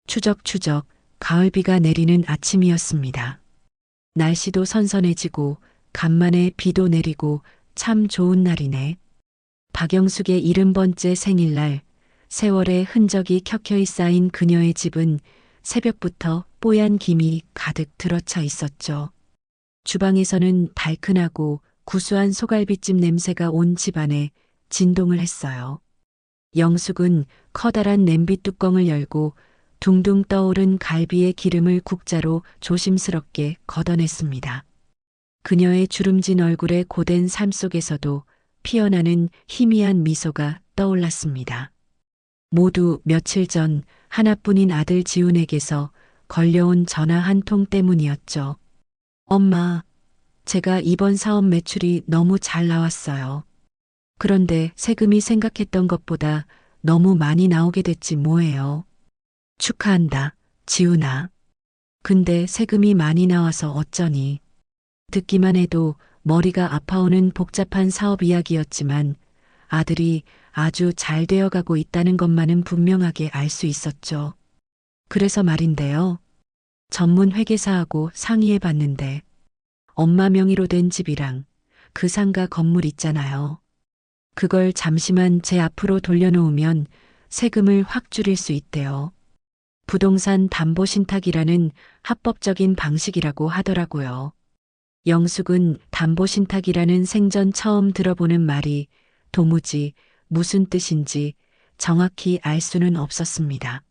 추적추적 가을비가 내리는 아침이었습니다. 날씨도 선선해지고 간만에 비도 내리고 참 좋은 날이네. 박영숙의 70번째 생일날 세월의 흔적이 켜켜이 쌓인 그녀의 집은 새벽부터 뽀얀 김이 가득 들어차 있었죠. 주방에서는 달큰하고 구수한 소갈비찜 냄새가 온 집안에 진동을 했어요. 영숙은 커다란 냄비 뚜껑을 열고 둥둥 떠오른 갈비의 기름을 국자로 조심스럽게 걷어냈습니다. 그녀의 주름진 얼굴의 고된 삶 속에서도 피어나는 희미한 미소가 떠올랐습니다. 모두 며칠 전 하나뿐인 아들 지훈에게서 걸려온 전화 한 통 때문이었죠. 엄마, 제가 이번 사업 매출이 너무 잘 나왔어요. 그런데 세금이 생각했던 것보다 너무 많이 나오게 됐지 뭐예요. 축하한다, 지훈아. 근데 세금이 많이 나와서 어쩌니. 듣기만 해도 머리가 아파오는 복잡한 사업 이야기였지만 아들이 아주 잘 되어가고 있다는 것만은 분명하게 알 수 있었죠. 그래서 말인데요. 전문 회계사하고 상의해 봤는데 엄마 명의로 된 집이랑 그 상가 건물 있잖아요. 그걸 잠시만 제 앞으로 돌려놓으면 세금을 확 줄일 수 있대요. 부동산 담보신탁이라는 합법적인 방식이라고 하더라고요. 영숙은 담보신탁이라는 생전 처음 들어보는 말이 도무지 무슨 뜻인지 정확히 알 수는 없었습니다.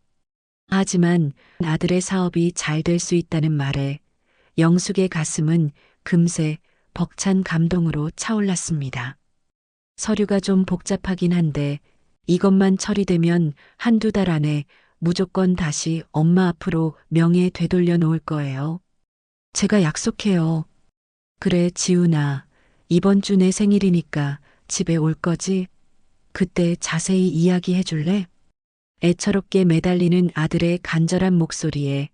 하지만 아들의 사업이 잘 될 수 있다는 말에 영숙의 가슴은 금세 벅찬 감동으로 차올랐습니다. 서류가 좀 복잡하긴 한데 이것만 처리되면 한두 달 안에 무조건 다시 엄마 앞으로 명예 되돌려 놓을 거예요. 제가 약속해요. 그래, 지훈아. 이번 주 내 생일이니까 집에 올 거지? 그때 자세히 이야기해 줄래? 애처롭게 매달리는 아들의 간절한 목소리에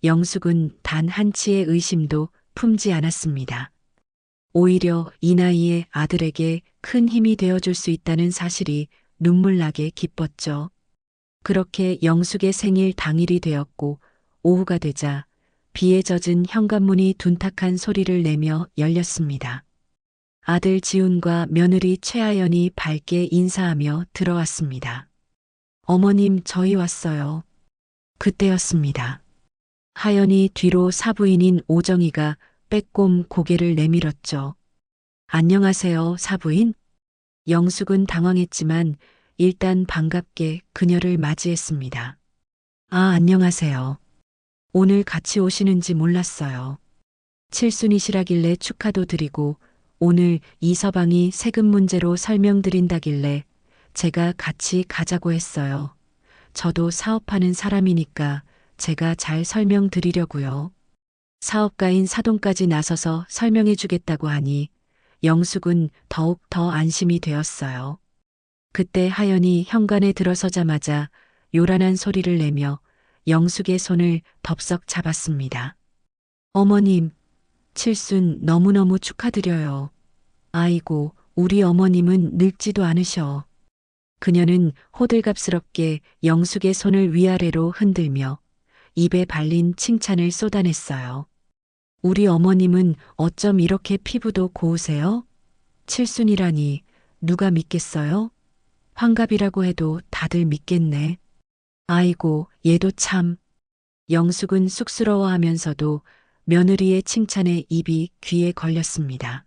영숙은 단 한치의 의심도 품지 않았습니다. 오히려 이 나이에 아들에게 큰 힘이 되어줄 수 있다는 사실이 눈물나게 기뻤죠. 그렇게 영숙의 생일 당일이 되었고 오후가 되자 비에 젖은 현관문이 둔탁한 소리를 내며 열렸습니다. 아들 지훈과 며느리 최아연이 밝게 인사하며 들어왔습니다. 어머님, 저희 왔어요. 그때였습니다. 하연이 뒤로 사부인인 오정희가 빼꼼 고개를 내밀었죠. 안녕하세요, 사부인? 영숙은 당황했지만 일단 반갑게 그녀를 맞이했습니다. 아, 안녕하세요. 오늘 같이 오시는지 몰랐어요. 칠순이시라길래 축하도 드리고 오늘 이 서방이 세금 문제로 설명드린다길래 제가 같이 가자고 했어요. 저도 사업하는 사람이니까 제가 잘 설명드리려고요. 사업가인 사돈까지 나서서 설명해 주겠다고 하니 영숙은 더욱 더 안심이 되었어요. 그때 하연이 현관에 들어서자마자 요란한 소리를 내며 영숙의 손을 덥석 잡았습니다. 어머님, 칠순 너무너무 축하드려요. 아이고, 우리 어머님은 늙지도 않으셔. 그녀는 호들갑스럽게 영숙의 손을 위아래로 흔들며 입에 발린 칭찬을 쏟아냈어요. 우리 어머님은 어쩜 이렇게 피부도 고우세요? 칠순이라니 누가 믿겠어요? 환갑이라고 해도 다들 믿겠네. 아이고, 얘도 참. 영숙은 쑥스러워하면서도 며느리의 칭찬에 입이 귀에 걸렸습니다.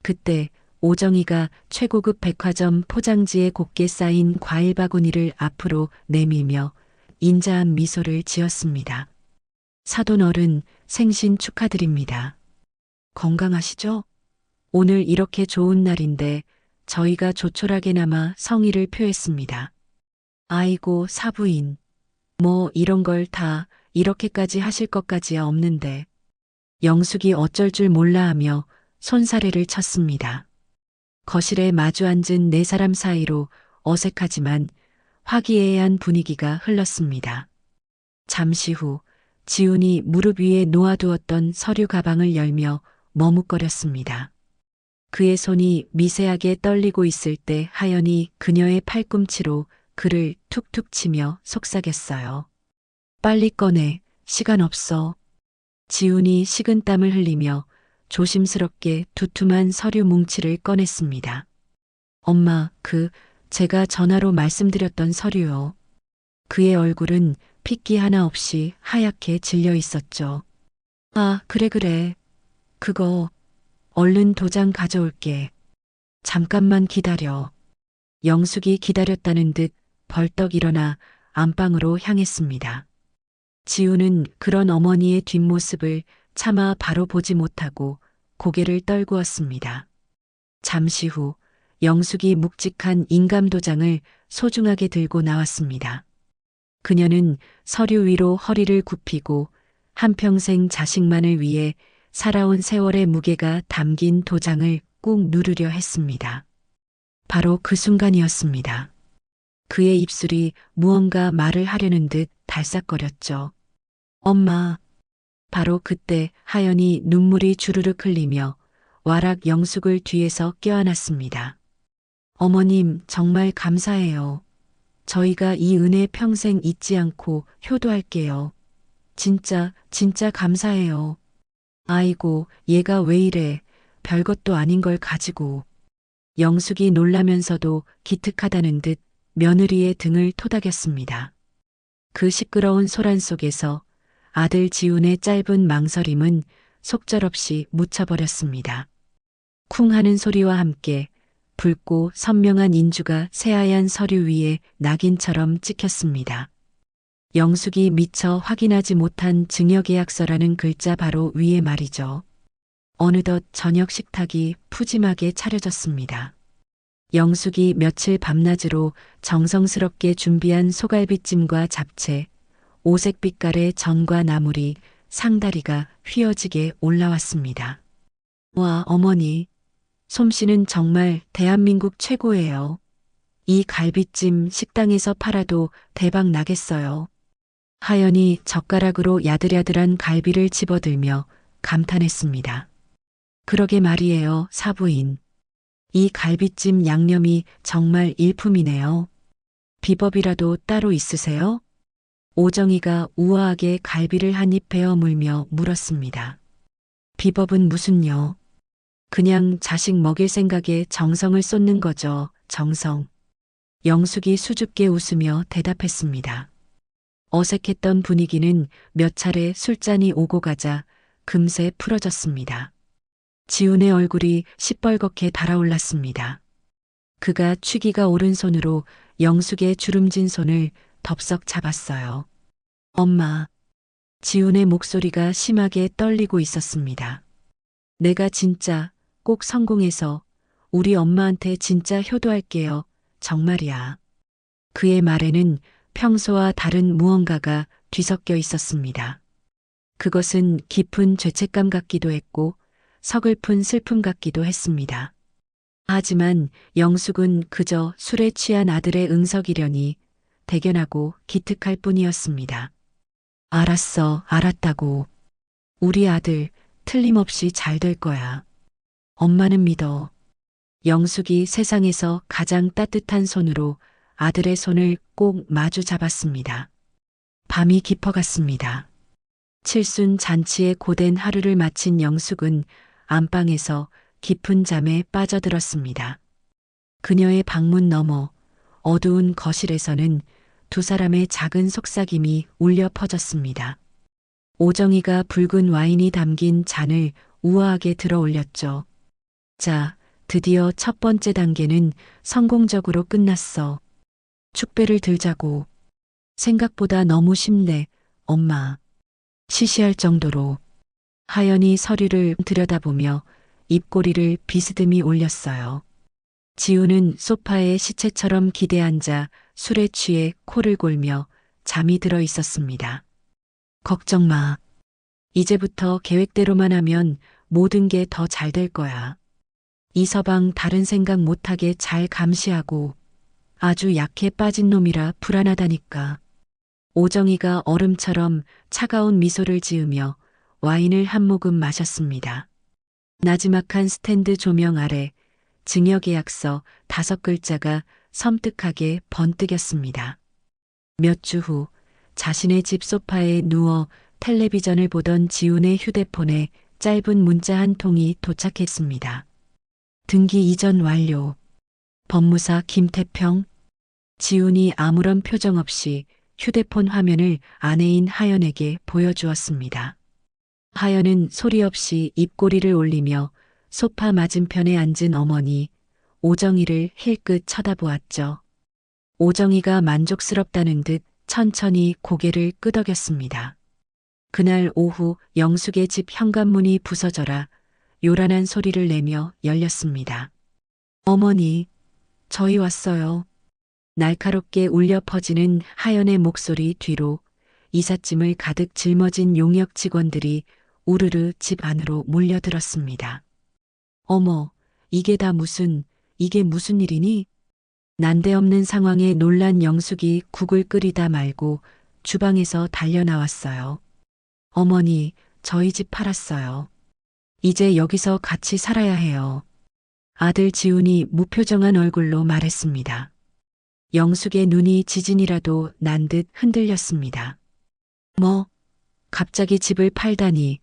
그때 오정희가 최고급 백화점 포장지에 곱게 쌓인 과일 바구니를 앞으로 내밀며 인자한 미소를 지었습니다. 사돈 어른, 생신 축하드립니다. 건강하시죠? 오늘 이렇게 좋은 날인데 저희가 조촐하게나마 성의를 표했습니다. 아이고, 사부인. 뭐 이런 걸 다 이렇게까지 하실 것까지야 없는데. 영숙이 어쩔 줄 몰라 하며 손사래를 쳤습니다. 거실에 마주 앉은 네 사람 사이로 어색하지만 화기애애한 분위기가 흘렀습니다. 잠시 후 지훈이 무릎 위에 놓아두었던 서류 가방을 열며 머뭇거렸습니다. 그의 손이 미세하게 떨리고 있을 때 하연이 그녀의 팔꿈치로 그를 툭툭 치며 속삭였어요. 빨리 꺼내. 시간 없어. 지훈이 식은땀을 흘리며 조심스럽게 두툼한 서류 뭉치를 꺼냈습니다. 엄마, 제가 전화로 말씀드렸던 서류요. 그의 얼굴은 핏기 하나 없이 하얗게 질려 있었죠. 아, 그래. 그거, 얼른 도장 가져올게. 잠깐만 기다려. 영숙이 기다렸다는 듯 벌떡 일어나 안방으로 향했습니다. 지우는 그런 어머니의 뒷모습을 차마 바로 보지 못하고 고개를 떨구었습니다. 잠시 후 영숙이 묵직한 인감도장을 소중하게 들고 나왔습니다. 그녀는 서류 위로 허리를 굽히고 한평생 자식만을 위해 살아온 세월의 무게가 담긴 도장을 꾹 누르려 했습니다. 바로 그 순간이었습니다. 그의 입술이 무언가 말을 하려는 듯 달싹거렸죠. 엄마. 바로 그때 하연이 눈물이 주르륵 흘리며 와락 영숙을 뒤에서 껴안았습니다. 어머님, 정말 감사해요. 저희가 이 은혜 평생 잊지 않고 효도할게요. 진짜 감사해요. 아이고, 얘가 왜 이래. 별것도 아닌 걸 가지고. 영숙이 놀라면서도 기특하다는 듯 며느리의 등을 토닥였습니다. 그 시끄러운 소란 속에서 아들 지훈의 짧은 망설임은 속절없이 묻혀버렸습니다. 쿵 하는 소리와 함께 붉고 선명한 인주가 새하얀 서류 위에 낙인처럼 찍혔습니다. 영숙이 미처 확인하지 못한 증여계약서라는 글자 바로 위에 말이죠. 어느덧 저녁 식탁이 푸짐하게 차려졌습니다. 영숙이 며칠 밤낮으로 정성스럽게 준비한 소갈비찜과 잡채, 오색 빛깔의 전과 나물이 상다리가 휘어지게 올라왔습니다. 와, 어머니. 솜씨는 정말 대한민국 최고예요. 이 갈비찜 식당에서 팔아도 대박 나겠어요. 하연이 젓가락으로 야들야들한 갈비를 집어들며 감탄했습니다. 그러게 말이에요, 사부인. 이 갈비찜 양념이 정말 일품이네요. 비법이라도 따로 있으세요? 오정이가 우아하게 갈비를 한 입 베어 물며 물었습니다. 비법은 무슨요? 그냥 자식 먹일 생각에 정성을 쏟는 거죠, 정성. 영숙이 수줍게 웃으며 대답했습니다. 어색했던 분위기는 몇 차례 술잔이 오고 가자 금세 풀어졌습니다. 지훈의 얼굴이 시뻘겋게 달아올랐습니다. 그가 취기가 오른 손으로 영숙의 주름진 손을 덥석 잡았어요. 엄마. 지훈의 목소리가 심하게 떨리고 있었습니다. 내가 진짜 꼭 성공해서 우리 엄마한테 진짜 효도할게요. 정말이야. 그의 말에는 평소와 다른 무언가가 뒤섞여 있었습니다. 그것은 깊은 죄책감 같기도 했고 서글픈 슬픔 같기도 했습니다. 하지만 영숙은 그저 술에 취한 아들의 응석이려니 대견하고 기특할 뿐이었습니다. 알았어, 알았다고. 우리 아들 틀림없이 잘 될 거야. 엄마는 믿어. 영숙이 세상에서 가장 따뜻한 손으로 아들의 손을 꼭 마주 잡았습니다. 밤이 깊어갔습니다. 칠순 잔치에 고된 하루를 마친 영숙은 안방에서 깊은 잠에 빠져들었습니다. 그녀의 방문 너머 어두운 거실에서는 두 사람의 작은 속삭임이 울려 퍼졌습니다. 오정이가 붉은 와인이 담긴 잔을 우아하게 들어 올렸죠. 자, 드디어 첫 번째 단계는 성공적으로 끝났어. 축배를 들자고. 생각보다 너무 쉽네, 엄마. 시시할 정도로. 하연이 서류를 들여다보며 입꼬리를 비스듬히 올렸어요. 지우는 소파에 시체처럼 기대앉아 술에 취해 코를 골며 잠이 들어 있었습니다. 걱정 마. 이제부터 계획대로만 하면 모든 게 더 잘 될 거야. 이 서방 다른 생각 못하게 잘 감시하고 아주 약해 빠진 놈이라 불안하다니까. 오정이가 얼음처럼 차가운 미소를 지으며 와인을 한 모금 마셨습니다. 나지막한 스탠드 조명 아래 증여계약서 5글자가 섬뜩하게 번뜩였습니다. 몇 주 후 자신의 집 소파에 누워 텔레비전을 보던 지훈의 휴대폰에 짧은 문자 한 통이 도착했습니다. 등기 이전 완료. 법무사 김태평. 지훈이 아무런 표정 없이 휴대폰 화면을 아내인 하연에게 보여주었습니다. 하연은 소리 없이 입꼬리를 올리며 소파 맞은편에 앉은 어머니 오정희를 힐끗 쳐다보았죠. 오정희가 만족스럽다는 듯 천천히 고개를 끄덕였습니다. 그날 오후 영숙의 집 현관문이 부서져라 요란한 소리를 내며 열렸습니다. 어머니, 저희 왔어요. 날카롭게 울려 퍼지는 하연의 목소리 뒤로 이삿짐을 가득 짊어진 용역 직원들이 우르르 집 안으로 몰려들었습니다. 어머, 이게 무슨 일이니? 난데없는 상황에 놀란 영숙이 국을 끓이다 말고 주방에서 달려나왔어요. 어머니, 저희 집 팔았어요. 이제 여기서 같이 살아야 해요. 아들 지훈이 무표정한 얼굴로 말했습니다. 영숙의 눈이 지진이라도 난 듯 흔들렸습니다. 뭐, 갑자기 집을 팔다니,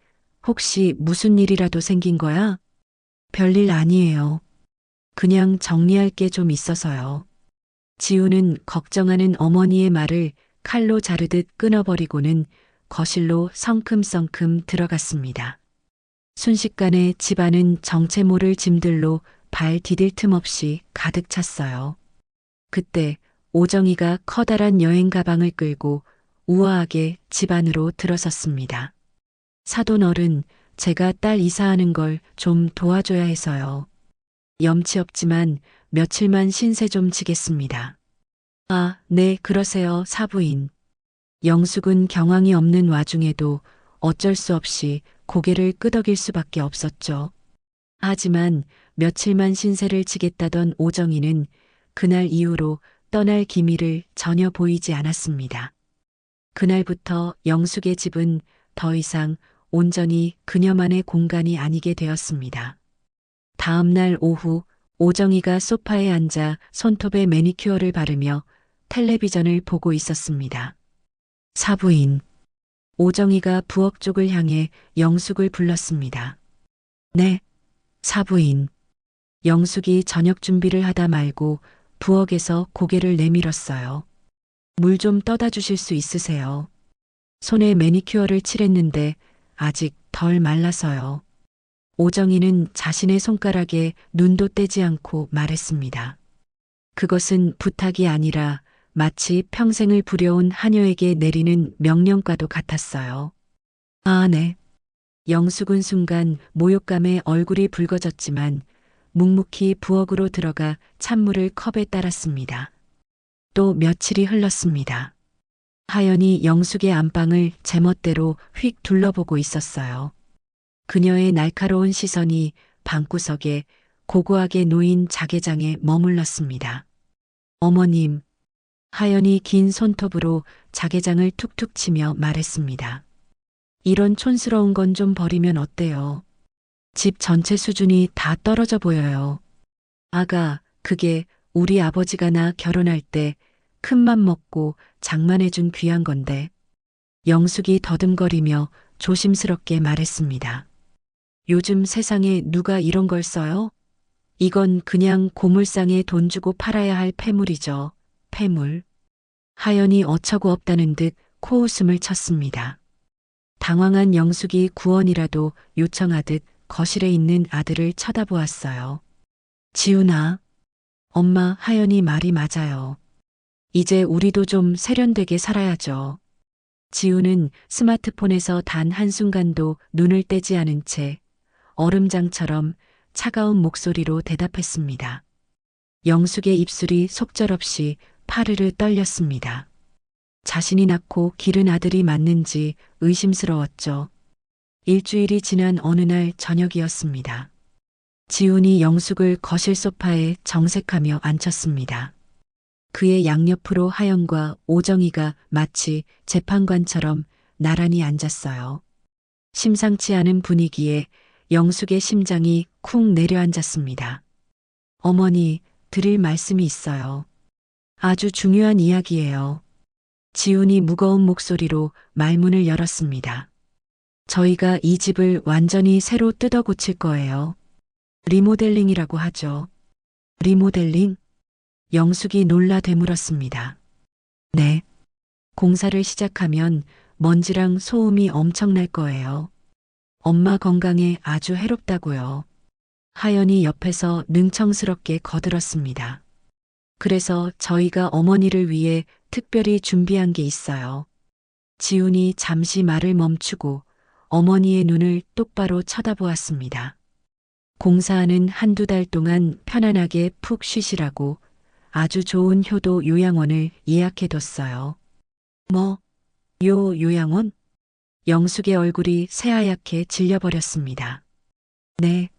혹시 무슨 일이라도 생긴 거야? 별일 아니에요. 그냥 정리할 게 좀 있어서요. 지훈은 걱정하는 어머니의 말을 칼로 자르듯 끊어버리고는 거실로 성큼성큼 들어갔습니다. 순식간에 집안은 정체 모를 짐들로 발 디딜 틈 없이 가득 찼어요. 그때 오정희가 커다란 여행 가방을 끌고 우아하게 집 안으로 들어섰습니다. 사돈 어른, 제가 딸 이사하는 걸 좀 도와줘야 해서요. 염치 없지만 며칠만 신세 좀 지겠습니다. 아, 네, 그러세요, 사부인. 영숙은 경황이 없는 와중에도 어쩔 수 없이 고개를 끄덕일 수밖에 없었죠. 하지만 며칠만 신세를 지겠다던 오정희는 그날 이후로 떠날 기미를 전혀 보이지 않았습니다. 그날부터 영숙의 집은 더 이상 온전히 그녀만의 공간이 아니게 되었습니다. 다음 날 오후 오정희가 소파에 앉아 손톱에 매니큐어를 바르며 텔레비전을 보고 있었습니다. 사부인. 오정희가 부엌 쪽을 향해 영숙을 불렀습니다. 네, 사부인. 영숙이 저녁 준비를 하다 말고 부엌에서 고개를 내밀었어요. 물 좀 떠다 주실 수 있으세요? 손에 매니큐어를 칠했는데 아직 덜 말라서요. 오정희는 자신의 손가락에 눈도 떼지 않고 말했습니다. 그것은 부탁이 아니라 마치 평생을 부려온 하녀에게 내리는 명령과도 같았어요. 아, 네. 영숙은 순간 모욕감에 얼굴이 붉어졌지만 묵묵히 부엌으로 들어가 찬물을 컵에 따랐습니다. 또 며칠이 흘렀습니다. 하연이 영숙의 안방을 제멋대로 휙 둘러보고 있었어요. 그녀의 날카로운 시선이 방구석에 고고하게 놓인 자개장에 머물렀습니다. 어머님, 하연이 긴 손톱으로 자개장을 툭툭 치며 말했습니다. 이런 촌스러운 건 좀 버리면 어때요? 집 전체 수준이 다 떨어져 보여요. 아가, 그게 우리 아버지가 나 결혼할 때 큰맘 먹고 장만해준 귀한 건데. 영숙이 더듬거리며 조심스럽게 말했습니다. 요즘 세상에 누가 이런 걸 써요? 이건 그냥 고물상에 돈 주고 팔아야 할 폐물이죠. 폐물. 하연이 어처구 없다는 듯 코웃음을 쳤습니다. 당황한 영숙이 구원이라도 요청하듯 거실에 있는 아들을 쳐다보았어요. 지훈아, 엄마 하연이 말이 맞아요. 이제 우리도 좀 세련되게 살아야죠. 지훈은 스마트폰에서 단 한순간도 눈을 떼지 않은 채 얼음장처럼 차가운 목소리로 대답했습니다. 영숙의 입술이 속절없이 파르르 떨렸습니다. 자신이 낳고 기른 아들이 맞는지 의심스러웠죠. 일주일이 지난 어느 날 저녁이었습니다. 지훈이 영숙을 거실 소파에 정색하며 앉혔습니다. 그의 양옆으로 하연과 오정희가 마치 재판관처럼 나란히 앉았어요. 심상치 않은 분위기에 영숙의 심장이 쿵 내려앉았습니다. 어머니, 드릴 말씀이 있어요. 아주 중요한 이야기예요. 지훈이 무거운 목소리로 말문을 열었습니다. 저희가 이 집을 완전히 새로 뜯어 고칠 거예요. 리모델링이라고 하죠. 리모델링? 영숙이 놀라 되물었습니다. 네. 공사를 시작하면 먼지랑 소음이 엄청날 거예요. 엄마 건강에 아주 해롭다고요. 하연이 옆에서 능청스럽게 거들었습니다. 그래서 저희가 어머니를 위해 특별히 준비한 게 있어요. 지훈이 잠시 말을 멈추고 어머니의 눈을 똑바로 쳐다보았습니다. 공사하는 한두 달 동안 편안하게 푹 쉬시라고 아주 좋은 효도 요양원을 예약해뒀어요. 뭐, 요양원? 영숙의 얼굴이 새하얗게 질려버렸습니다. 네,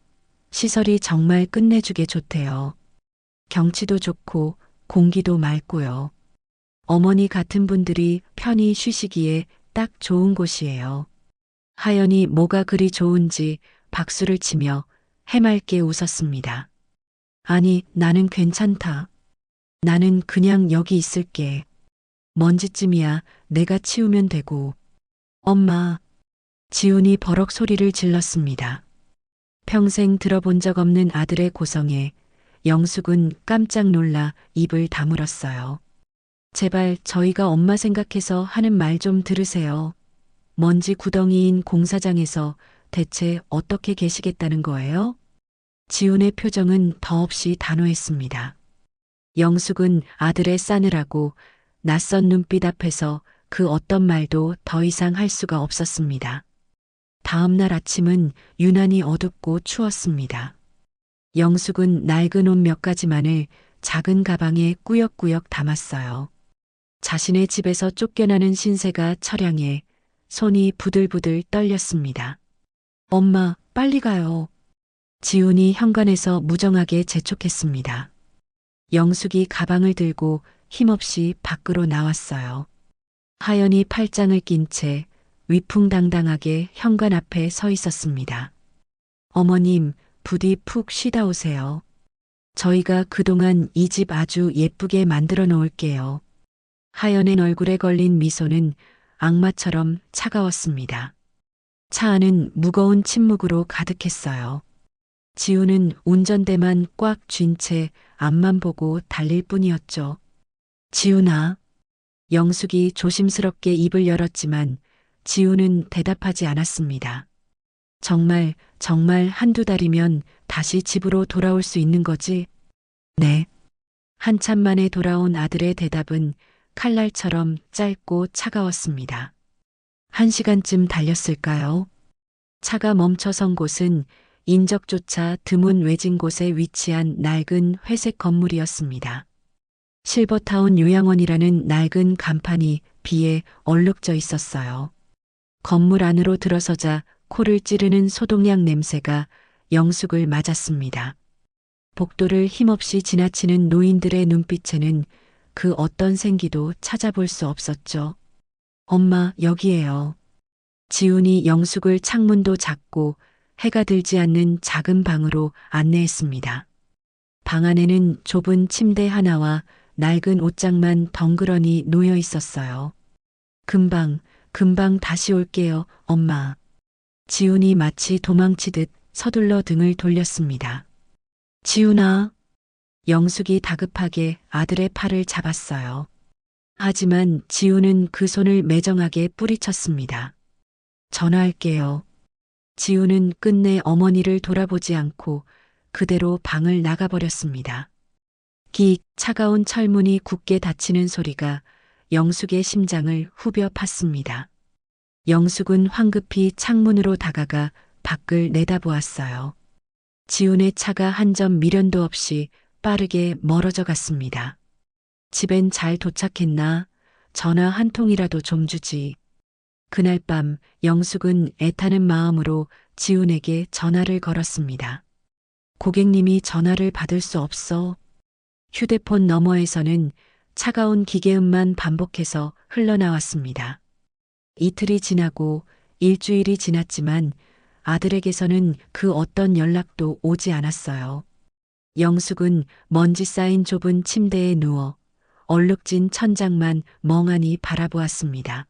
시설이 정말 끝내주게 좋대요. 경치도 좋고 공기도 맑고요. 어머니 같은 분들이 편히 쉬시기에 딱 좋은 곳이에요. 하연이 뭐가 그리 좋은지 박수를 치며 해맑게 웃었습니다. 아니, 나는 괜찮다. 나는 그냥 여기 있을게. 먼지쯤이야 내가 치우면 되고. 엄마, 지훈이 버럭 소리를 질렀습니다. 평생 들어본 적 없는 아들의 고성에 영숙은 깜짝 놀라 입을 다물었어요. 제발 저희가 엄마 생각해서 하는 말 좀 들으세요. 먼지 구덩이인 공사장에서 대체 어떻게 계시겠다는 거예요? 지훈의 표정은 더없이 단호했습니다. 영숙은 아들의 싸늘하고 낯선 눈빛 앞에서 그 어떤 말도 더 이상 할 수가 없었습니다. 다음 날 아침은 유난히 어둡고 추웠습니다. 영숙은 낡은 옷 몇 가지만을 작은 가방에 꾸역꾸역 담았어요. 자신의 집에서 쫓겨나는 신세가 처량해 손이 부들부들 떨렸습니다. 엄마, 빨리 가요. 지훈이 현관에서 무정하게 재촉했습니다. 영숙이 가방을 들고 힘없이 밖으로 나왔어요. 하연이 팔짱을 낀 채 위풍당당하게 현관 앞에 서 있었습니다. 어머님, 부디 푹 쉬다 오세요. 저희가 그동안 이 집 아주 예쁘게 만들어 놓을게요. 하연의 얼굴에 걸린 미소는 악마처럼 차가웠습니다. 차 안은 무거운 침묵으로 가득했어요. 지훈은 운전대만 꽉 쥔 채 앞만 보고 달릴 뿐이었죠. 지훈아. 영숙이 조심스럽게 입을 열었지만 지훈은 대답하지 않았습니다. 정말 한두 달이면 다시 집으로 돌아올 수 있는 거지? 네. 한참 만에 돌아온 아들의 대답은 칼날처럼 짧고 차가웠습니다. 1시간쯤 달렸을까요? 차가 멈춰선 곳은 인적조차 드문 외진 곳에 위치한 낡은 회색 건물이었습니다. 실버타운 요양원이라는 낡은 간판이 비에 얼룩져 있었어요. 건물 안으로 들어서자 코를 찌르는 소독약 냄새가 영숙을 맞았습니다. 복도를 힘없이 지나치는 노인들의 눈빛에는 그 어떤 생기도 찾아볼 수 없었죠. 엄마, 여기에요. 지훈이 영숙을 창문도 작고 해가 들지 않는 작은 방으로 안내했습니다. 방 안에는 좁은 침대 하나와 낡은 옷장만 덩그러니 놓여 있었어요. 금방 다시 올게요, 엄마. 지훈이 마치 도망치듯 서둘러 등을 돌렸습니다. 지훈아. 영숙이 다급하게 아들의 팔을 잡았어요. 하지만 지훈은 그 손을 매정하게 뿌리쳤습니다. 전화할게요. 지훈은 끝내 어머니를 돌아보지 않고 그대로 방을 나가버렸습니다. 긱 차가운 철문이 굳게 닫히는 소리가 영숙의 심장을 후벼 팠습니다. 영숙은 황급히 창문으로 다가가 밖을 내다보았어요. 지훈의 차가 한 점 미련도 없이 빠르게 멀어져 갔습니다. 집엔 잘 도착했나? 전화 한 통이라도 좀 주지. 그날 밤 영숙은 애타는 마음으로 지훈에게 전화를 걸었습니다. 고객님이 전화를 받을 수 없어. 휴대폰 너머에서는 차가운 기계음만 반복해서 흘러나왔습니다. 이틀이 지나고 일주일이 지났지만 아들에게서는 그 어떤 연락도 오지 않았어요. 영숙은 먼지 쌓인 좁은 침대에 누워 얼룩진 천장만 멍하니 바라보았습니다.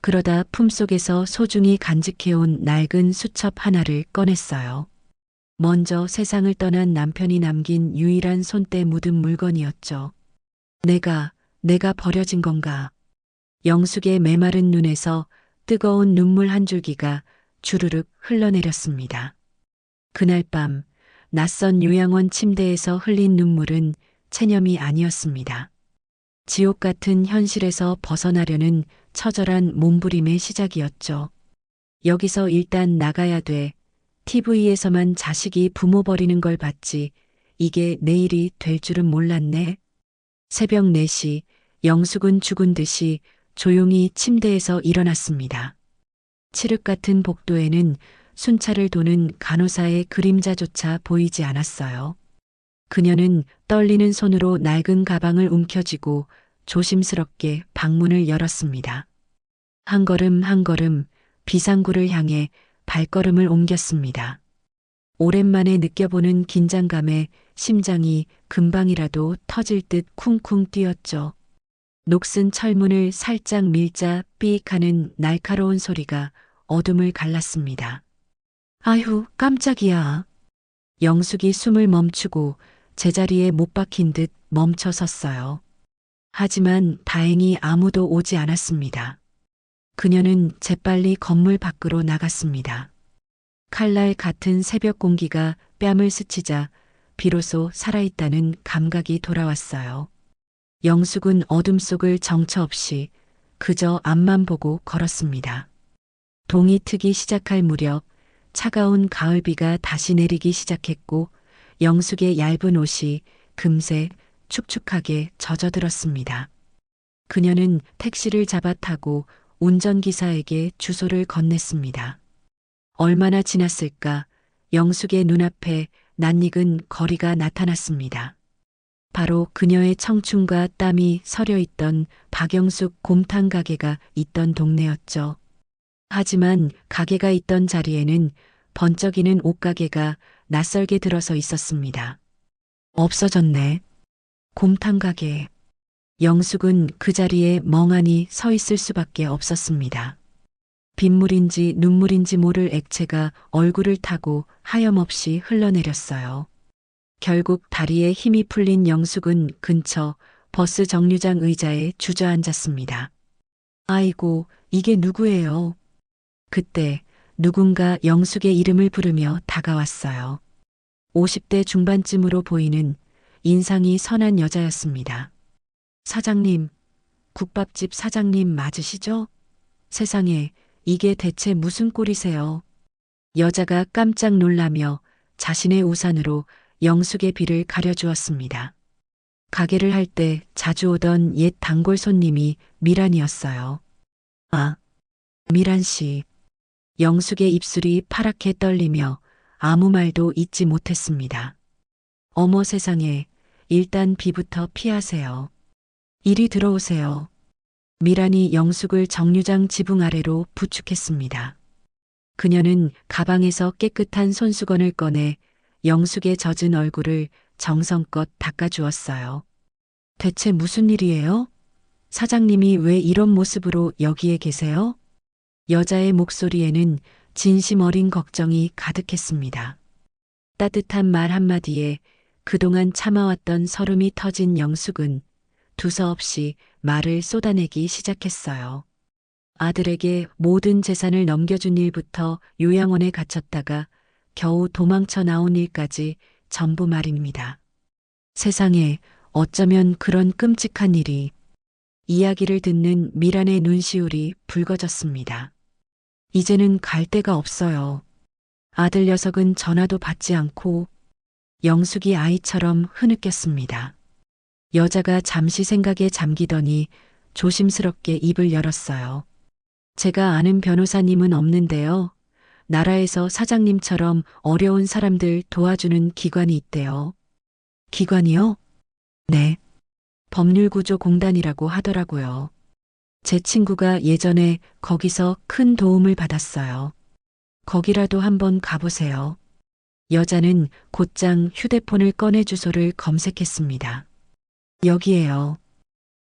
그러다 품속에서 소중히 간직해온 낡은 수첩 하나를 꺼냈어요. 먼저 세상을 떠난 남편이 남긴 유일한 손때 묻은 물건이었죠. 내가 버려진 건가? 영숙의 메마른 눈에서 뜨거운 눈물 한 줄기가 주르륵 흘러내렸습니다. 그날 밤 낯선 요양원 침대에서 흘린 눈물은 체념이 아니었습니다. 지옥 같은 현실에서 벗어나려는 처절한 몸부림의 시작이었죠. 여기서 일단 나가야 돼. TV에서만 자식이 부모 버리는 걸 봤지. 이게 내일이 될 줄은 몰랐네. 새벽 4시 영숙은 죽은 듯이 조용히 침대에서 일어났습니다. 칠흑 같은 복도에는 순찰을 도는 간호사의 그림자조차 보이지 않았어요. 그녀는 떨리는 손으로 낡은 가방을 움켜쥐고 조심스럽게 방문을 열었습니다. 한 걸음 한 걸음 비상구를 향해 발걸음을 옮겼습니다. 오랜만에 느껴보는 긴장감에 심장이 금방이라도 터질 듯 쿵쿵 뛰었죠. 녹슨 철문을 살짝 밀자 삑 하는 날카로운 소리가 어둠을 갈랐습니다. 아휴, 깜짝이야. 영숙이 숨을 멈추고 제자리에 못 박힌 듯 멈춰 섰어요. 하지만 다행히 아무도 오지 않았습니다. 그녀는 재빨리 건물 밖으로 나갔습니다. 칼날 같은 새벽 공기가 뺨을 스치자 비로소 살아있다는 감각이 돌아왔어요. 영숙은 어둠 속을 정처 없이 그저 앞만 보고 걸었습니다. 동이 트기 시작할 무렵 차가운 가을비가 다시 내리기 시작했고 영숙의 얇은 옷이 금세 축축하게 젖어들었습니다. 그녀는 택시를 잡아 타고 운전기사에게 주소를 건넸습니다. 얼마나 지났을까 영숙의 눈앞에 낯익은 거리가 나타났습니다. 바로 그녀의 청춘과 땀이 서려있던 박영숙 곰탕 가게가 있던 동네였죠. 하지만 가게가 있던 자리에는 번쩍이는 옷가게가 낯설게 들어서 있었습니다. 없어졌네. 곰탕 가게. 영숙은 그 자리에 멍하니 서 있을 수밖에 없었습니다. 빗물인지 눈물인지 모를 액체가 얼굴을 타고 하염없이 흘러내렸어요. 결국 다리에 힘이 풀린 영숙은 근처 버스 정류장 의자에 주저앉았습니다. 아이고, 이게 누구예요? 그때 누군가 영숙의 이름을 부르며 다가왔어요. 50대 중반쯤으로 보이는 인상이 선한 여자였습니다. 사장님, 국밥집 사장님 맞으시죠? 세상에, 이게 대체 무슨 꼴이세요? 여자가 깜짝 놀라며 자신의 우산으로 영숙의 비를 가려주었습니다. 가게를 할 때 자주 오던 옛 단골 손님이 미란이었어요. 아, 미란 씨. 영숙의 입술이 파랗게 떨리며 아무 말도 잇지 못했습니다. 어머 세상에, 일단 비부터 피하세요. 이리 들어오세요. 미란이 영숙을 정류장 지붕 아래로 부축했습니다. 그녀는 가방에서 깨끗한 손수건을 꺼내 영숙의 젖은 얼굴을 정성껏 닦아주었어요. 대체 무슨 일이에요? 사장님이 왜 이런 모습으로 여기에 계세요? 여자의 목소리에는 진심 어린 걱정이 가득했습니다. 따뜻한 말 한마디에 그동안 참아왔던 서름이 터진 영숙은 두서없이 말을 쏟아내기 시작했어요. 아들에게 모든 재산을 넘겨준 일부터 요양원에 갇혔다가 겨우 도망쳐 나온 일까지 전부 말입니다. 세상에 어쩌면 그런 끔찍한 일이. 이야기를 듣는 미란의 눈시울이 붉어졌습니다. 이제는 갈 데가 없어요. 아들 녀석은 전화도 받지 않고 영숙이 아이처럼 흐느꼈습니다. 여자가 잠시 생각에 잠기더니 조심스럽게 입을 열었어요. 제가 아는 변호사님은 없는데요. 나라에서 사장님처럼 어려운 사람들 도와주는 기관이 있대요. 기관이요? 네. 법률구조공단이라고 하더라고요. 제 친구가 예전에 거기서 큰 도움을 받았어요. 거기라도 한번 가보세요. 여자는 곧장 휴대폰을 꺼내 주소를 검색했습니다. 여기에요.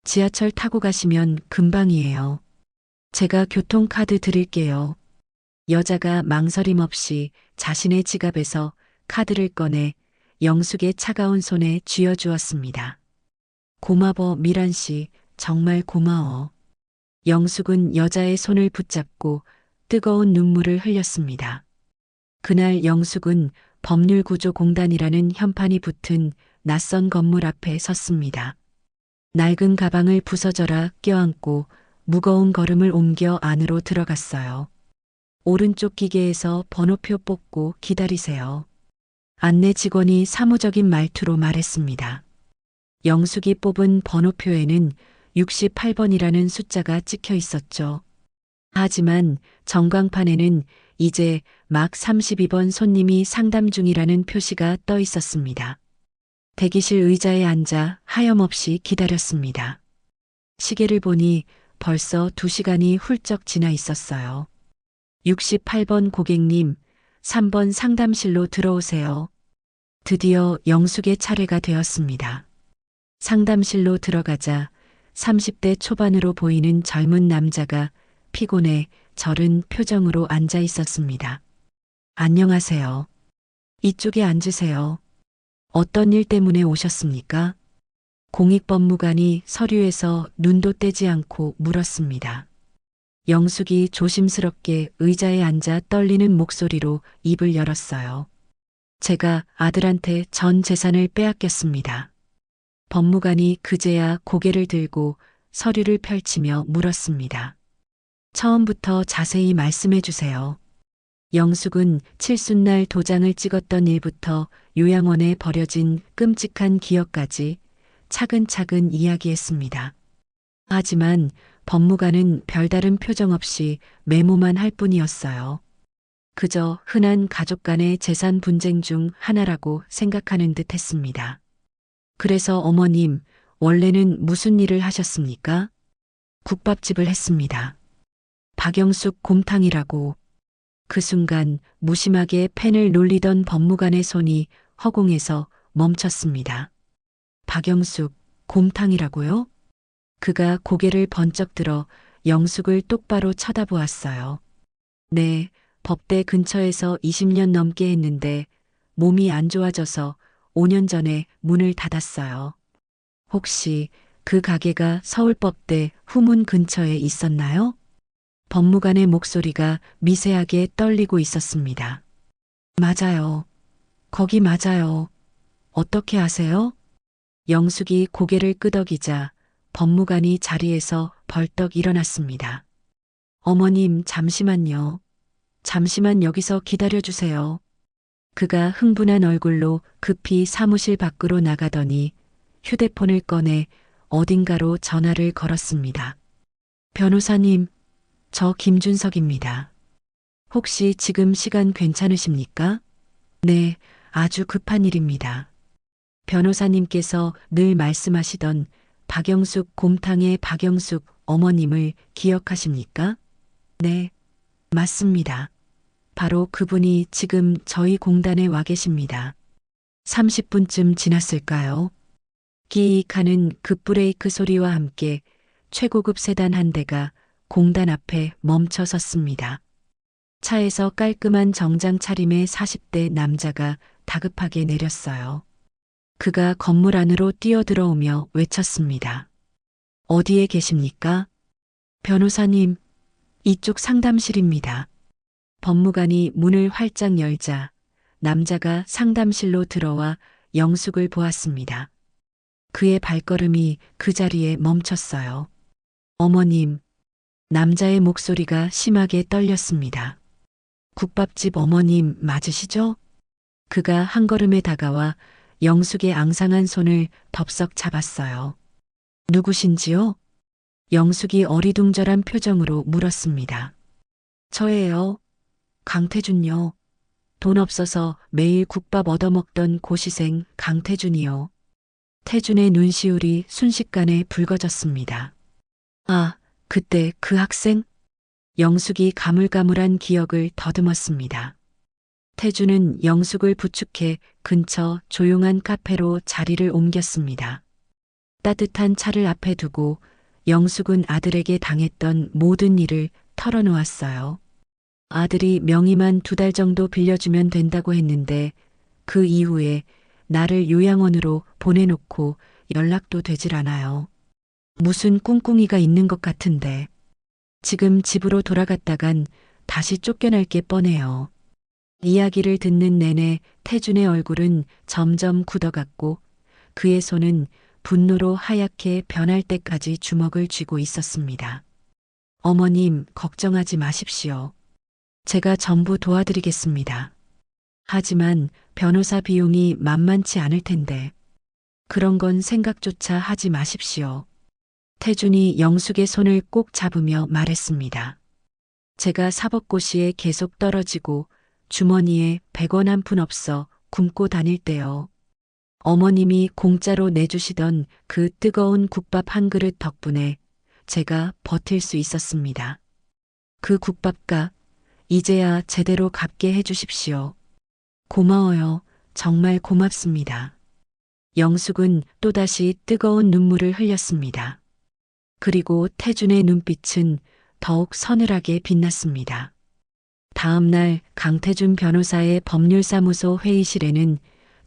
지하철 타고 가시면 금방이에요. 제가 교통카드 드릴게요. 여자가 망설임 없이 자신의 지갑에서 카드를 꺼내 영숙의 차가운 손에 쥐어주었습니다. 고마워, 미란 씨. 정말 고마워. 영숙은 여자의 손을 붙잡고 뜨거운 눈물을 흘렸습니다. 그날 영숙은 법률구조공단이라는 현판이 붙은 낯선 건물 앞에 섰습니다. 낡은 가방을 부서져라 껴안고 무거운 걸음을 옮겨 안으로 들어갔어요. 오른쪽 기계에서 번호표 뽑고 기다리세요. 안내 직원이 사무적인 말투로 말했습니다. 영숙이 뽑은 번호표에는 68번이라는 숫자가 찍혀 있었죠. 하지만 전광판에는 이제 막 32번 손님이 상담 중이라는 표시가 떠 있었습니다. 대기실 의자에 앉아 하염없이 기다렸습니다. 시계를 보니 벌써 2시간이 훌쩍 지나 있었어요. 68번 고객님, 3번 상담실로 들어오세요. 드디어 영숙의 차례가 되었습니다. 상담실로 들어가자 30대 초반으로 보이는 젊은 남자가 피곤해 절은 표정으로 앉아 있었습니다. 안녕하세요. 이쪽에 앉으세요. 어떤 일 때문에 오셨습니까? 공익법무관이 서류에서 눈도 떼지 않고 물었습니다. 영숙이 조심스럽게 의자에 앉아 떨리는 목소리로 입을 열었어요. 제가 아들한테 전 재산을 빼앗겼습니다. 법무관이 그제야 고개를 들고 서류를 펼치며 물었습니다. 처음부터 자세히 말씀해 주세요. 영숙은 칠순날 도장을 찍었던 일부터 요양원에 버려진 끔찍한 기억까지 차근차근 이야기했습니다. 하지만 법무관은 별다른 표정 없이 메모만 할 뿐이었어요. 그저 흔한 가족 간의 재산 분쟁 중 하나라고 생각하는 듯 했습니다. 그래서 어머님, 원래는 무슨 일을 하셨습니까? 국밥집을 했습니다. 박영숙 곰탕이라고. 그 순간 무심하게 펜을 놀리던 법무관의 손이 허공에서 멈췄습니다. 박영숙 곰탕이라고요? 그가 고개를 번쩍 들어 영숙을 똑바로 쳐다보았어요. 네, 법대 근처에서 20년 넘게 했는데 몸이 안 좋아져서 5년 전에 문을 닫았어요. 혹시 그 가게가 서울법대 후문 근처에 있었나요? 법무관의 목소리가 미세하게 떨리고 있었습니다. 맞아요. 거기 맞아요. 어떻게 아세요? 영숙이 고개를 끄덕이자 법무관이 자리에서 벌떡 일어났습니다. 어머님, 잠시만요. 잠시만 여기서 기다려주세요. 그가 흥분한 얼굴로 급히 사무실 밖으로 나가더니 휴대폰을 꺼내 어딘가로 전화를 걸었습니다. 변호사님, 저 김준석입니다. 혹시 지금 시간 괜찮으십니까? 네, 아주 급한 일입니다. 변호사님께서 늘 말씀하시던 박영숙 곰탕의 박영숙 어머님을 기억하십니까? 네, 맞습니다. 바로 그분이 지금 저희 공단에 와 계십니다. 30분쯤 지났을까요? 끼익하는 급브레이크 소리와 함께 최고급 세단 한 대가 공단 앞에 멈춰 섰습니다. 차에서 깔끔한 정장 차림의 40대 남자가 다급하게 내렸어요. 그가 건물 안으로 뛰어들어오며 외쳤습니다. 어디에 계십니까? 변호사님, 이쪽 상담실입니다. 법무관이 문을 활짝 열자 남자가 상담실로 들어와 영숙을 보았습니다. 그의 발걸음이 그 자리에 멈췄어요. 어머님, 남자의 목소리가 심하게 떨렸습니다. 국밥집 어머님 맞으시죠? 그가 한 걸음에 다가와 영숙의 앙상한 손을 덥석 잡았어요. 누구신지요? 영숙이 어리둥절한 표정으로 물었습니다. 저예요. 강태준요. 돈 없어서 매일 국밥 얻어먹던 고시생 강태준이요. 태준의 눈시울이 순식간에 붉어졌습니다. 아, 그때 그 학생? 영숙이 가물가물한 기억을 더듬었습니다. 태준은 영숙을 부축해 근처 조용한 카페로 자리를 옮겼습니다. 따뜻한 차를 앞에 두고 영숙은 아들에게 당했던 모든 일을 털어놓았어요. 아들이 명의만 2달 정도 빌려주면 된다고 했는데 그 이후에 나를 요양원으로 보내놓고 연락도 되질 않아요. 무슨 꿍꿍이가 있는 것 같은데 지금 집으로 돌아갔다간 다시 쫓겨날 게 뻔해요. 이야기를 듣는 내내 태준의 얼굴은 점점 굳어갔고 그의 손은 분노로 하얗게 변할 때까지 주먹을 쥐고 있었습니다. 어머님, 걱정하지 마십시오. 제가 전부 도와드리겠습니다. 하지만 변호사 비용이 만만치 않을 텐데 그런 건 생각조차 하지 마십시오. 태준이 영숙의 손을 꼭 잡으며 말했습니다. 제가 사법고시에 계속 떨어지고 주머니에 100원 한 푼 없어 굶고 다닐 때요. 어머님이 공짜로 내주시던 그 뜨거운 국밥 한 그릇 덕분에 제가 버틸 수 있었습니다. 그 국밥값 이제야 제대로 갚게 해주십시오. 고마워요. 정말 고맙습니다. 영숙은 또다시 뜨거운 눈물을 흘렸습니다. 그리고 태준의 눈빛은 더욱 서늘하게 빛났습니다. 다음 날 강태준 변호사의 법률사무소 회의실에는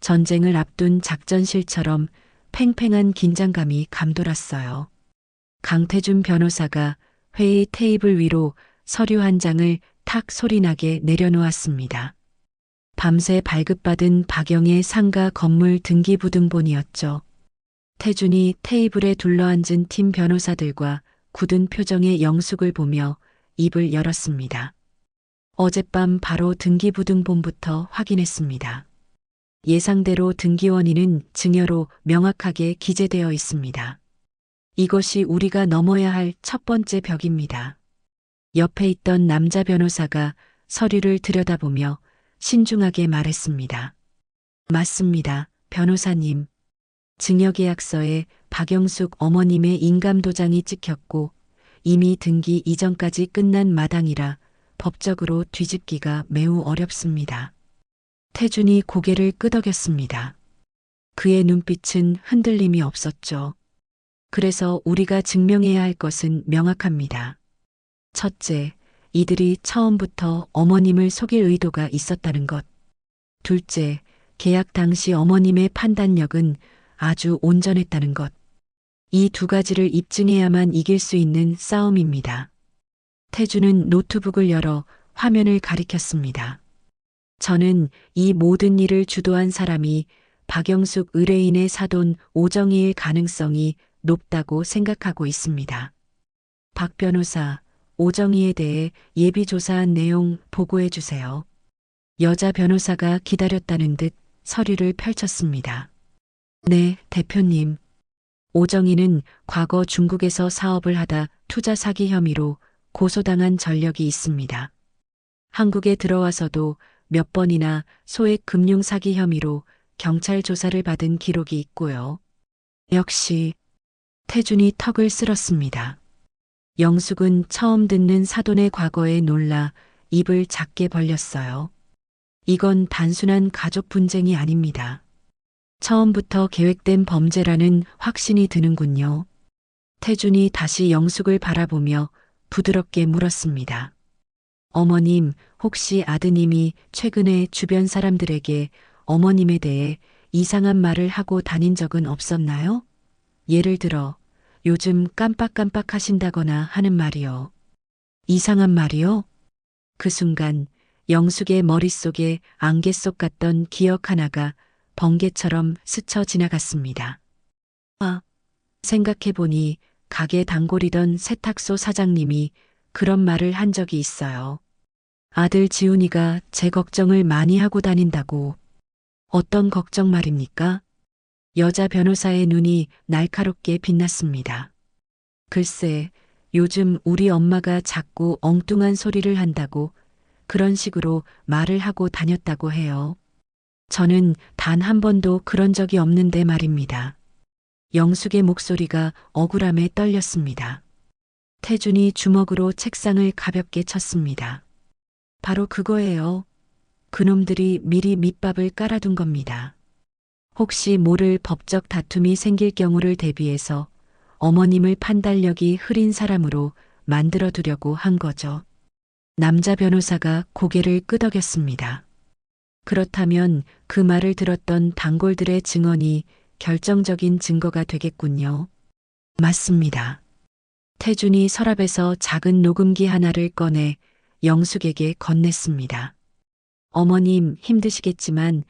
전쟁을 앞둔 작전실처럼 팽팽한 긴장감이 감돌았어요. 강태준 변호사가 회의 테이블 위로 서류 한 장을 탁 소리나게 내려놓았습니다. 밤새 발급받은 박영의 상가 건물 등기부등본이었죠. 태준이 테이블에 둘러앉은 팀 변호사들과 굳은 표정의 영숙을 보며 입을 열었습니다. 어젯밤 바로 등기부등본부터 확인했습니다. 예상대로 등기원인은 증여로 명확하게 기재되어 있습니다. 이것이 우리가 넘어야 할 첫 번째 벽입니다. 옆에 있던 남자 변호사가 서류를 들여다보며 신중하게 말했습니다. 맞습니다, 변호사님. 증여계약서에 박영숙 어머님의 인감도장이 찍혔고 이미 등기 이전까지 끝난 마당이라 법적으로 뒤집기가 매우 어렵습니다. 태준이 고개를 끄덕였습니다. 그의 눈빛은 흔들림이 없었죠. 그래서 우리가 증명해야 할 것은 명확합니다. 첫째, 이들이 처음부터 어머님을 속일 의도가 있었다는 것. 둘째, 계약 당시 어머님의 판단력은 아주 온전했다는 것. 이 2가지를 입증해야만 이길 수 있는 싸움입니다. 태준은 노트북을 열어 화면을 가리켰습니다. 저는 이 모든 일을 주도한 사람이 박영숙 의뢰인의 사돈 오정희일 가능성이 높다고 생각하고 있습니다. 박 변호사, 오정희에 대해 예비조사한 내용 보고해 주세요. 여자 변호사가 기다렸다는 듯 서류를 펼쳤습니다. 네, 대표님. 오정희는 과거 중국에서 사업을 하다 투자 사기 혐의로 고소당한 전력이 있습니다. 한국에 들어와서도 몇 번이나 소액 금융 사기 혐의로 경찰 조사를 받은 기록이 있고요. 역시 태준이 턱을 쓸었습니다. 영숙은 처음 듣는 사돈의 과거에 놀라 입을 작게 벌렸어요. 이건 단순한 가족 분쟁이 아닙니다. 처음부터 계획된 범죄라는 확신이 드는군요. 태준이 다시 영숙을 바라보며 부드럽게 물었습니다. 어머님, 혹시 아드님이 최근에 주변 사람들에게 어머님에 대해 이상한 말을 하고 다닌 적은 없었나요? 예를 들어 요즘 깜빡깜빡 하신다거나 하는 말이요. 이상한 말이요? 그 순간 영숙의 머릿속에 안개 속 같던 기억 하나가 번개처럼 스쳐 지나갔습니다. 아, 생각해보니 가게 단골이던 세탁소 사장님이 그런 말을 한 적이 있어요. 아들 지훈이가 제 걱정을 많이 하고 다닌다고. 어떤 걱정 말입니까? 여자 변호사의 눈이 날카롭게 빛났습니다. 글쎄, 요즘 우리 엄마가 자꾸 엉뚱한 소리를 한다고 그런 식으로 말을 하고 다녔다고 해요. 저는 단 한 번도 그런 적이 없는데 말입니다. 영숙의 목소리가 억울함에 떨렸습니다. 태준이 주먹으로 책상을 가볍게 쳤습니다. 바로 그거예요. 그놈들이 미리 밑밥을 깔아둔 겁니다. 혹시 모를 법적 다툼이 생길 경우를 대비해서 어머님을 판단력이 흐린 사람으로 만들어 두려고 한 거죠. 남자 변호사가 고개를 끄덕였습니다. 그렇다면 그 말을 들었던 단골들의 증언이 결정적인 증거가 되겠군요. 맞습니다. 태준이 서랍에서 작은 녹음기 하나를 꺼내 영숙에게 건넸습니다. 어머님 힘드시겠지만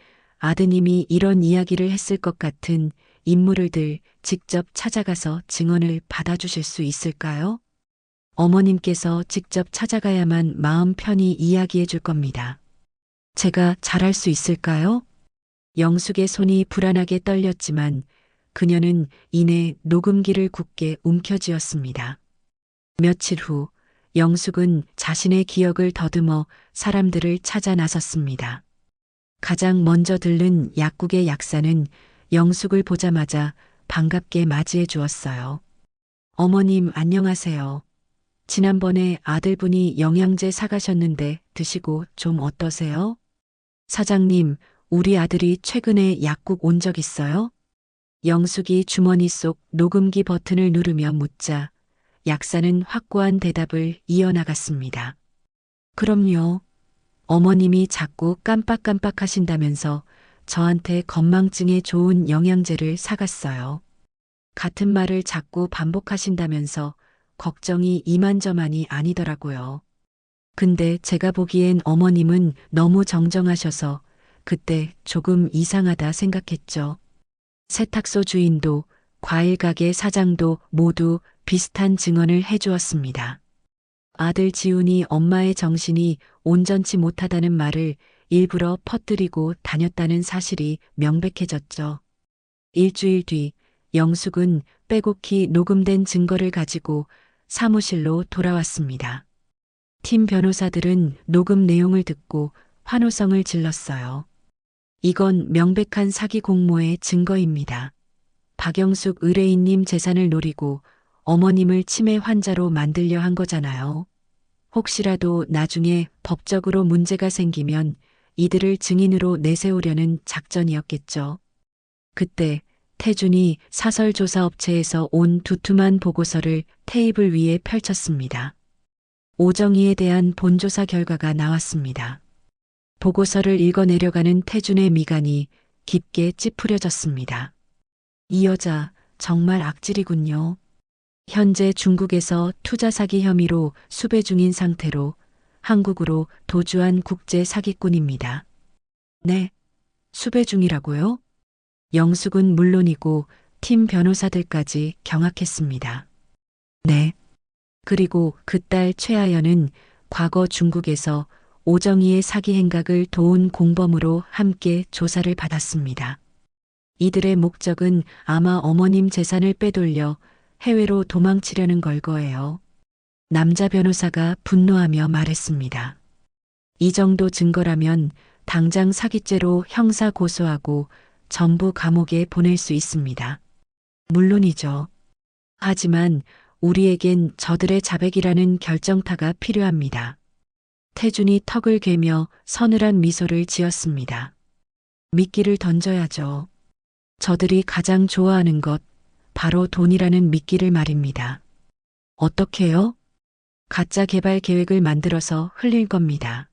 아드님이 이런 이야기를 했을 것 같은 인물들 직접 찾아가서 증언을 받아주실 수 있을까요? 어머님께서 직접 찾아가야만 마음 편히 이야기해 줄 겁니다. 제가 잘할 수 있을까요? 영숙의 손이 불안하게 떨렸지만 그녀는 이내 녹음기를 굳게 움켜쥐었습니다. 며칠 후 영숙은 자신의 기억을 더듬어 사람들을 찾아 나섰습니다. 가장 먼저 들른 약국의 약사는 영숙을 보자마자 반갑게 맞이해 주었어요. 어머님 안녕하세요. 지난번에 아들분이 영양제 사가셨는데 드시고 좀 어떠세요? 사장님, 우리 아들이 최근에 약국 온 적 있어요? 영숙이 주머니 속 녹음기 버튼을 누르며 묻자 약사는 확고한 대답을 이어나갔습니다. 그럼요. 어머님이 자꾸 깜빡깜빡 하신다면서 저한테 건망증에 좋은 영양제를 사갔어요. 같은 말을 자꾸 반복하신다면서 걱정이 이만저만이 아니더라고요. 근데 제가 보기엔 어머님은 너무 정정하셔서 그때 조금 이상하다 생각했죠. 세탁소 주인도 과일 가게 사장도 모두 비슷한 증언을 해주었습니다. 아들 지훈이 엄마의 정신이 온전치 못하다는 말을 일부러 퍼뜨리고 다녔다는 사실이 명백해졌죠. 일주일 뒤 영숙은 빼곡히 녹음된 증거를 가지고 사무실로 돌아왔습니다. 팀 변호사들은 녹음 내용을 듣고 환호성을 질렀어요. 이건 명백한 사기 공모의 증거입니다. 박영숙 의뢰인님 재산을 노리고 어머님을 치매 환자로 만들려 한 거잖아요. 혹시라도 나중에 법적으로 문제가 생기면 이들을 증인으로 내세우려는 작전이었겠죠. 그때 태준이 사설조사업체에서 온 두툼한 보고서를 테이블 위에 펼쳤습니다. 오정희에 대한 본조사 결과가 나왔습니다. 보고서를 읽어내려가는 태준의 미간이 깊게 찌푸려졌습니다. 이 여자 정말 악질이군요. 현재 중국에서 투자 사기 혐의로 수배 중인 상태로 한국으로 도주한 국제 사기꾼입니다. 네, 수배 중이라고요? 영숙은 물론이고 팀 변호사들까지 경악했습니다. 네. 그리고 그 딸 최아연은 과거 중국에서 오정희의 사기 행각을 도운 공범으로 함께 조사를 받았습니다. 이들의 목적은 아마 어머님 재산을 빼돌려 해외로 도망치려는 걸 거예요. 남자 변호사가 분노하며 말했습니다. 이 정도 증거라면 당장 사기죄로 형사 고소하고 전부 감옥에 보낼 수 있습니다. 물론이죠. 하지만 우리에겐 저들의 자백이라는 결정타가 필요합니다. 태준이 턱을 괴며 서늘한 미소를 지었습니다. 미끼를 던져야죠. 저들이 가장 좋아하는 것, 바로 돈이라는 미끼를 말입니다. 어떻게요? 가짜 개발 계획을 만들어서 흘릴 겁니다.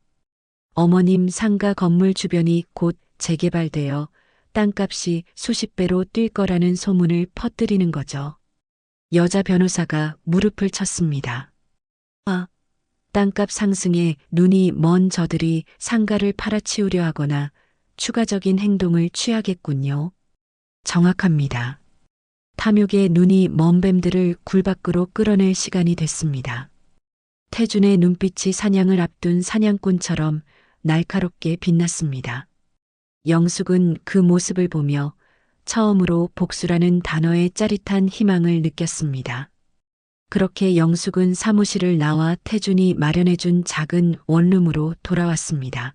어머님 상가 건물 주변이 곧 재개발되어 땅값이 수십 배로 뛸 거라는 소문을 퍼뜨리는 거죠. 여자 변호사가 무릎을 쳤습니다. 아, 땅값 상승에 눈이 먼 저들이 상가를 팔아치우려 하거나 추가적인 행동을 취하겠군요. 정확합니다. 탐욕에 눈이 먼 뱀들을 굴 밖으로 끌어낼 시간이 됐습니다. 태준의 눈빛이 사냥을 앞둔 사냥꾼처럼 날카롭게 빛났습니다. 영숙은 그 모습을 보며 처음으로 복수라는 단어의 짜릿한 희망을 느꼈습니다. 그렇게 영숙은 사무실을 나와 태준이 마련해준 작은 원룸으로 돌아왔습니다.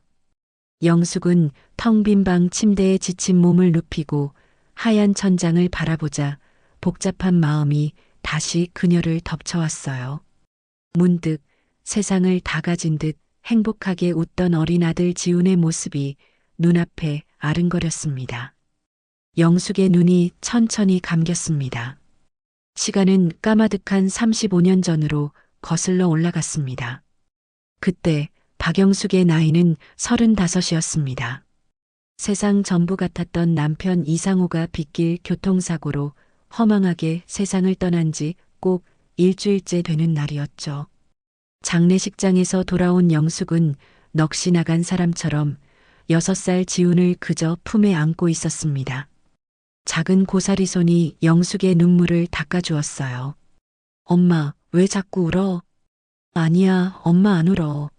영숙은 텅 빈 방 침대에 지친 몸을 눕히고 하얀 천장을 바라보자 복잡한 마음이 다시 그녀를 덮쳐왔어요. 문득 세상을 다 가진 듯 행복하게 웃던 어린 아들 지훈의 모습이 눈앞에 아른거렸습니다. 영숙의 눈이 천천히 감겼습니다. 시간은 까마득한 35년 전으로 거슬러 올라갔습니다. 그때 박영숙의 나이는 35이었습니다. 세상 전부 같았던 남편 이상호가 빗길 교통사고로 허망하게 세상을 떠난 지 꼭 일주일째 되는 날이었죠. 장례식장에서 돌아온 영숙은 넋이 나간 사람처럼 6살 지훈을 그저 품에 안고 있었습니다. 작은 고사리 손이 영숙의 눈물을 닦아주었어요. 엄마, 왜 자꾸 울어? 아니야, 엄마 안 울어.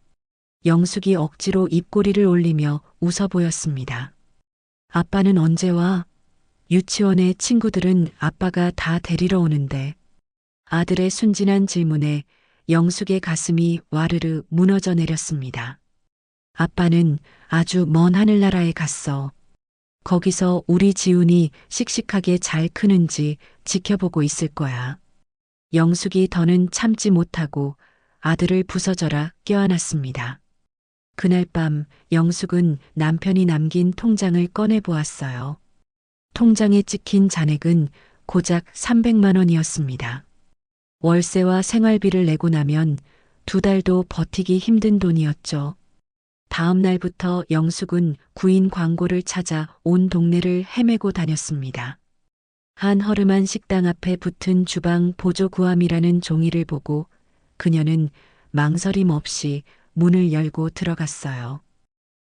영숙이 억지로 입꼬리를 올리며 웃어 보였습니다. 아빠는 언제 와? 유치원에 친구들은 아빠가 다 데리러 오는데. 아들의 순진한 질문에 영숙의 가슴이 와르르 무너져 내렸습니다. 아빠는 아주 먼 하늘나라에 갔어. 거기서 우리 지훈이 씩씩하게 잘 크는지 지켜보고 있을 거야. 영숙이 더는 참지 못하고 아들을 부서져라 껴안았습니다. 그날 밤 영숙은 남편이 남긴 통장을 꺼내 보았어요. 통장에 찍힌 잔액은 고작 300만 원이었습니다. 월세와 생활비를 내고 나면 2달도 버티기 힘든 돈이었죠. 다음 날부터 영숙은 구인 광고를 찾아 온 동네를 헤매고 다녔습니다. 한 허름한 식당 앞에 붙은 주방 보조 구함이라는 종이를 보고 그녀는 망설임 없이 문을 열고 들어갔어요.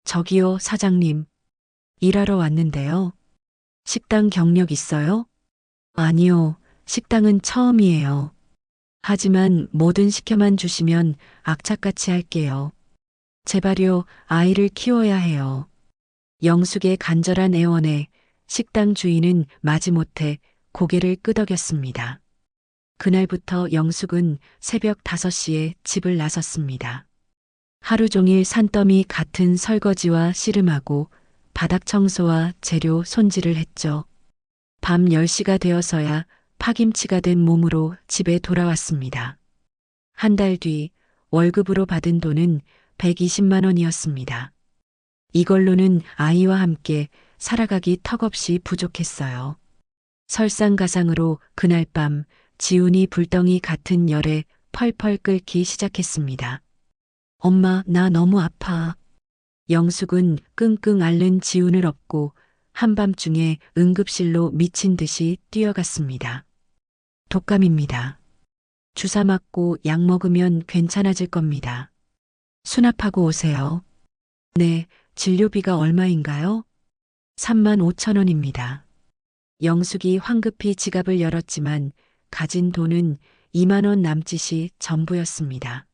저기요, 사장님. 일하러 왔는데요. 식당 경력 있어요? 아니요, 식당은 처음이에요. 하지만 뭐든 시켜만 주시면 악착같이 할게요. 제발요, 아이를 키워야 해요. 영숙의 간절한 애원에 식당 주인은 마지못해 고개를 끄덕였습니다. 그날부터 영숙은 새벽 5시에 집을 나섰습니다. 하루 종일 산더미 같은 설거지와 씨름하고 바닥 청소와 재료 손질을 했죠. 밤 10시가 되어서야 파김치가 된 몸으로 집에 돌아왔습니다. 한 달 뒤 월급으로 받은 돈은 120만 원이었습니다. 이걸로는 아이와 함께 살아가기 턱없이 부족했어요. 설상가상으로 그날 밤 지훈이 불덩이 같은 열에 펄펄 끓기 시작했습니다. 엄마, 나 너무 아파. 영숙은 끙끙 앓는 지훈을 업고 한밤중에 응급실로 미친 듯이 뛰어갔습니다. 독감입니다. 주사 맞고 약 먹으면 괜찮아질 겁니다. 수납하고 오세요. 네, 진료비가 얼마인가요? 3만 5천 원입니다. 영숙이 황급히 지갑을 열었지만 가진 돈은 2만 원 남짓이 전부였습니다.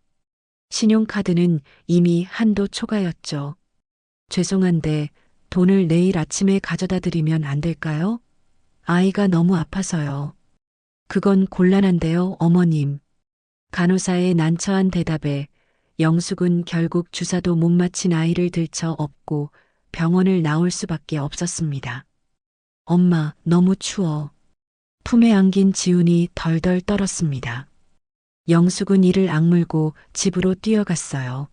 신용카드는 이미 한도 초과였죠. 죄송한데 돈을 내일 아침에 가져다 드리면 안 될까요? 아이가 너무 아파서요. 그건 곤란한데요, 어머님. 간호사의 난처한 대답에 영숙은 결국 주사도 못 맞힌 아이를 들쳐 업고 병원을 나올 수밖에 없었습니다. 엄마, 너무 추워. 품에 안긴 지훈이 덜덜 떨었습니다. 영숙은 이를 악물고 집으로 뛰어갔어요.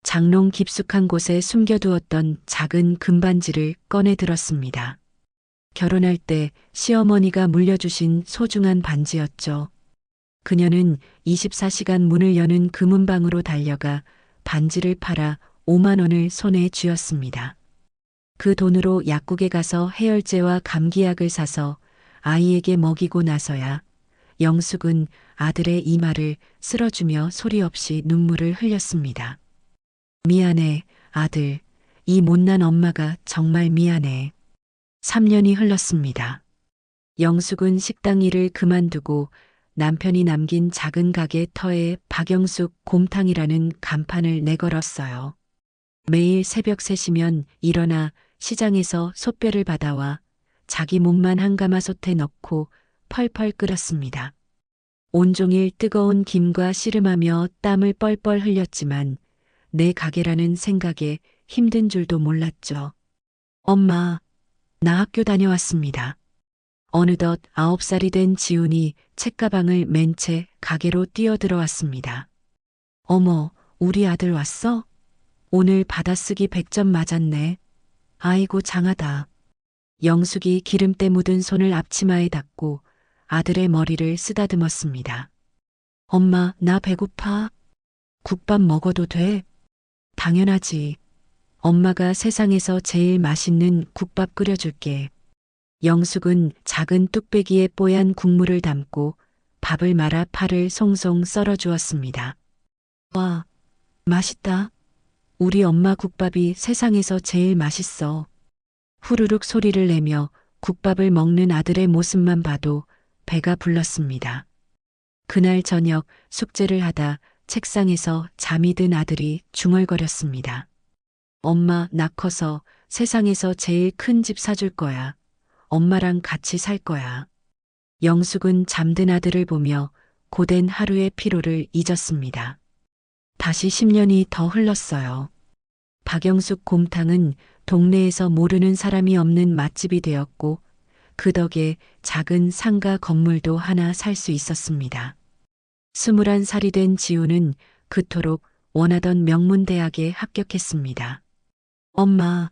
장롱 깊숙한 곳에 숨겨두었던 작은 금반지를 꺼내 들었습니다. 결혼할 때 시어머니가 물려주신 소중한 반지였죠. 그녀는 24시간 문을 여는 금은방으로 달려가 반지를 팔아 5만 원을 손에 쥐었습니다. 그 돈으로 약국에 가서 해열제와 감기약을 사서 아이에게 먹이고 나서야 영숙은 아들의 이마를 쓸어주며 소리 없이 눈물을 흘렸습니다. 미안해, 아들. 이 못난 엄마가 정말 미안해. 3년이 흘렀습니다. 영숙은 식당 일을 그만두고 남편이 남긴 작은 가게 터에 박영숙 곰탕이라는 간판을 내걸었어요. 매일 새벽 3시면 일어나 시장에서 솥뼈를 받아와 자기 몸만 한 가마솥에 넣고 펄펄 끓였습니다. 온종일 뜨거운 김과 씨름하며 땀을 뻘뻘 흘렸지만 내 가게라는 생각에 힘든 줄도 몰랐죠. 엄마, 나 학교 다녀왔습니다. 어느덧 9살이 된 지훈이 책가방을 맨 채 가게로 뛰어들어왔습니다. 어머, 우리 아들 왔어? 오늘 받아쓰기 100점 맞았네. 아이고 장하다. 영숙이 기름때 묻은 손을 앞치마에 닿고 아들의 머리를 쓰다듬었습니다. 엄마, 나 배고파. 국밥 먹어도 돼? 당연하지. 엄마가 세상에서 제일 맛있는 국밥 끓여줄게. 영숙은 작은 뚝배기에 뽀얀 국물을 담고 밥을 말아 파를 송송 썰어 주었습니다. 와, 맛있다. 우리 엄마 국밥이 세상에서 제일 맛있어. 후루룩 소리를 내며 국밥을 먹는 아들의 모습만 봐도 배가 불렀습니다. 그날 저녁 숙제를 하다 책상에서 잠이 든 아들이 중얼거렸습니다. 엄마, 나 커서 세상에서 제일 큰 집 사줄 거야. 엄마랑 같이 살 거야. 영숙은 잠든 아들을 보며 고된 하루의 피로를 잊었습니다. 다시 10년이 더 흘렀어요. 박영숙 곰탕은 동네에서 모르는 사람이 없는 맛집이 되었고 그 덕에 작은 상가 건물도 하나 살 수 있었습니다. 21살이 된 지우는 그토록 원하던 명문대학에 합격했습니다. 엄마,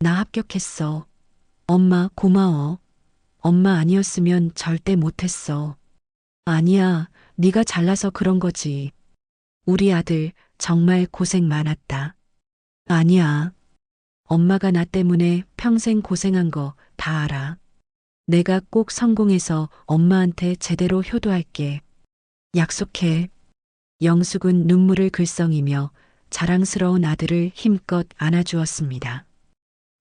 나 합격했어. 엄마 고마워. 엄마 아니었으면 절대 못했어. 아니야, 네가 잘나서 그런 거지. 우리 아들 정말 고생 많았다. 아니야. 엄마가 나 때문에 평생 고생한 거 다 알아. 내가 꼭 성공해서 엄마한테 제대로 효도할게. 약속해. 영숙은 눈물을 글썽이며 자랑스러운 아들을 힘껏 안아주었습니다.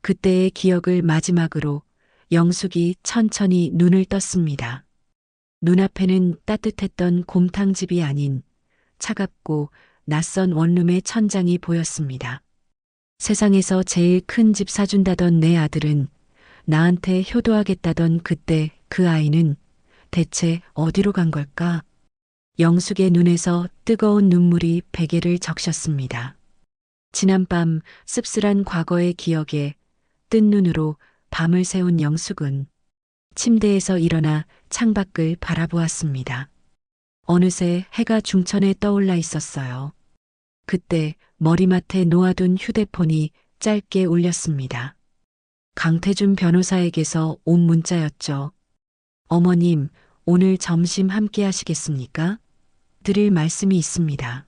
그때의 기억을 마지막으로 영숙이 천천히 눈을 떴습니다. 눈앞에는 따뜻했던 곰탕집이 아닌 차갑고 낯선 원룸의 천장이 보였습니다. 세상에서 제일 큰 집 사준다던 내 아들은 나한테 효도하겠다던 그때 그 아이는 대체 어디로 간 걸까? 영숙의 눈에서 뜨거운 눈물이 베개를 적셨습니다. 지난밤 씁쓸한 과거의 기억에 뜬 눈으로 밤을 새운 영숙은 침대에서 일어나 창밖을 바라보았습니다. 어느새 해가 중천에 떠올라 있었어요. 그때 머리맡에 놓아둔 휴대폰이 짧게 울렸습니다. 강태준 변호사에게서 온 문자였죠. 어머님, 오늘 점심 함께 하시겠습니까? 드릴 말씀이 있습니다.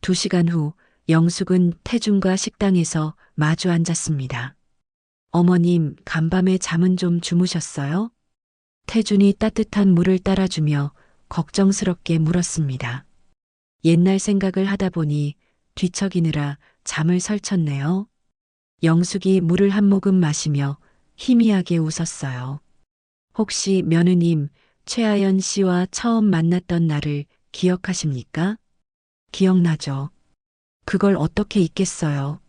2시간 후 영숙은 태준과 식당에서 마주 앉았습니다. 어머님, 간밤에 잠은 좀 주무셨어요? 태준이 따뜻한 물을 따라주며 걱정스럽게 물었습니다. 옛날 생각을 하다 보니 뒤척이느라 잠을 설쳤네요. 영숙이 물을 한 모금 마시며 희미하게 웃었어요. 혹시 며느님 최아연 씨와 처음 만났던 날을 기억하십니까? 기억나죠. 그걸 어떻게 잊겠어요.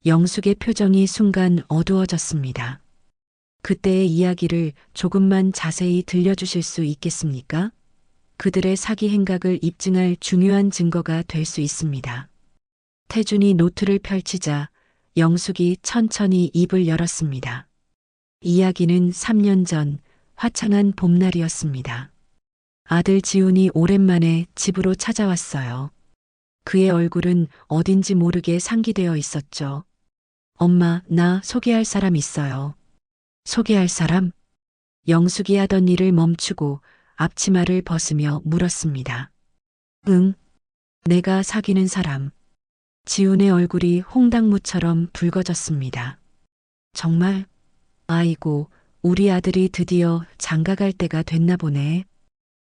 영숙의 표정이 순간 어두워졌습니다. 그때의 이야기를 조금만 자세히 들려주실 수 있겠습니까? 그들의 사기 행각을 입증할 중요한 증거가 될 수 있습니다. 태준이 노트를 펼치자 영숙이 천천히 입을 열었습니다. 이야기는 3년 전 화창한 봄날이었습니다. 아들 지훈이 오랜만에 집으로 찾아왔어요. 그의 얼굴은 어딘지 모르게 상기되어 있었죠. 엄마, 나 소개할 사람 있어요. 소개할 사람? 영숙이 하던 일을 멈추고 앞치마를 벗으며 물었습니다. 응, 내가 사귀는 사람. 지훈의 얼굴이 홍당무처럼 붉어졌습니다. 정말? 아이고, 우리 아들이 드디어 장가갈 때가 됐나 보네.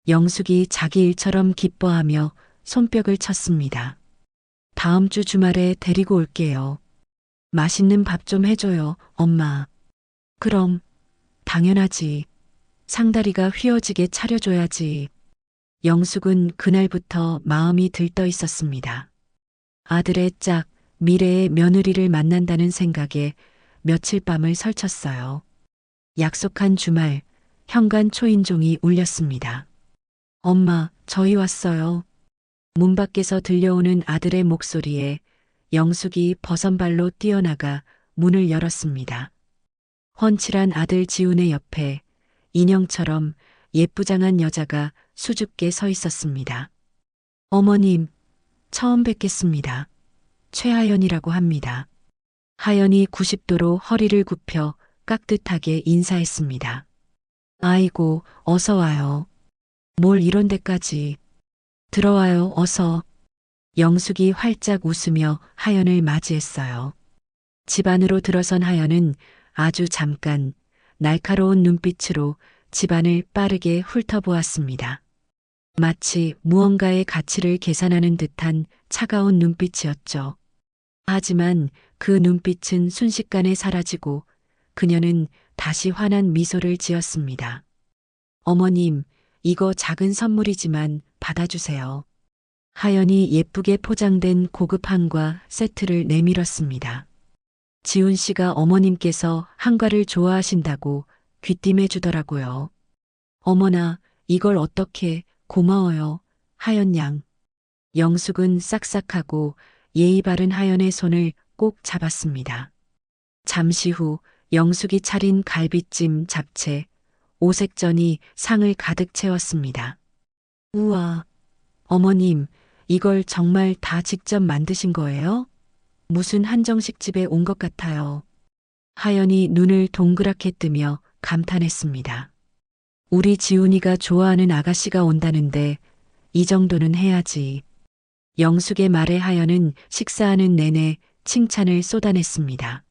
영숙이 자기 일처럼 기뻐하며 손뼉을 쳤습니다. 다음 주 주말에 데리고 올게요. 맛있는 밥 좀 해줘요, 엄마. 그럼, 당연하지. 상다리가 휘어지게 차려줘야지. 영숙은 그날부터 마음이 들떠 있었습니다. 아들의 짝, 미래의 며느리를 만난다는 생각에 며칠 밤을 설쳤어요. 약속한 주말, 현관 초인종이 울렸습니다. 엄마, 저희 왔어요. 문 밖에서 들려오는 아들의 목소리에 영숙이 버선발로 뛰어나가 문을 열었습니다. 훤칠한 아들 지훈의 옆에 인형처럼 예쁘장한 여자가 수줍게 서 있었습니다. 어머님, 처음 뵙겠습니다. 최하연이라고 합니다. 하연이 90도로 허리를 굽혀 깍듯하게 인사했습니다. 아이고, 어서 와요. 뭘 이런 데까지. 들어와요, 어서. 영숙이 활짝 웃으며 하연을 맞이했어요. 집 안으로 들어선 하연은 아주 잠깐 날카로운 눈빛으로 집안을 빠르게 훑어보았습니다. 마치 무언가의 가치를 계산하는 듯한 차가운 눈빛이었죠. 하지만 그 눈빛은 순식간에 사라지고 그녀는 다시 환한 미소를 지었습니다. 어머님, 이거 작은 선물이지만 받아주세요. 하연이 예쁘게 포장된 고급 한과 세트를 내밀었습니다. 지훈 씨가 어머님께서 한과를 좋아하신다고 귀띔해 주더라고요. 어머나, 이걸 어떻게, 고마워요, 하연 양. 영숙은 싹싹하고 예의 바른 하연의 손을 꼭 잡았습니다. 잠시 후 영숙이 차린 갈비찜, 잡채, 오색전이 상을 가득 채웠습니다. 우와, 어머님, 이걸 정말 다 직접 만드신 거예요? 무슨 한정식 집에 온 것 같아요. 하연이 눈을 동그랗게 뜨며 감탄했습니다. 우리 지훈이가 좋아하는 아가씨가 온다는데 이 정도는 해야지. 영숙의 말에 하연은 식사하는 내내 칭찬을 쏟아냈습니다.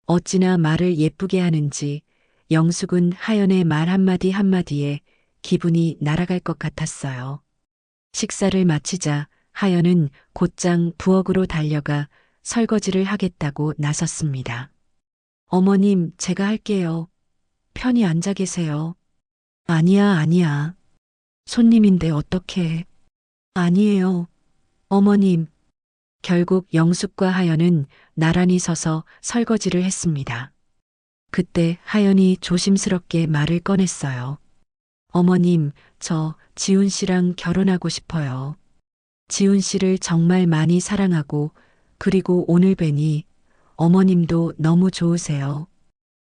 어찌나 말을 예쁘게 하는지 영숙은 하연의 말 한마디 한마디에 기분이 날아갈 것 같았어요. 식사를 마치자 하연은 곧장 부엌으로 달려가 설거지를 하겠다고 나섰습니다. 어머님, 제가 할게요. 편히 앉아 계세요. 아니야, 아니야. 손님인데 어떡해. 아니에요. 어머님. 결국 영숙과 하연은 나란히 서서 설거지를 했습니다. 그때 하연이 조심스럽게 말을 꺼냈어요. 어머님, 저 지훈 씨랑 결혼하고 싶어요. 지훈 씨를 정말 많이 사랑하고 그리고 오늘 뵈니 어머님도 너무 좋으세요.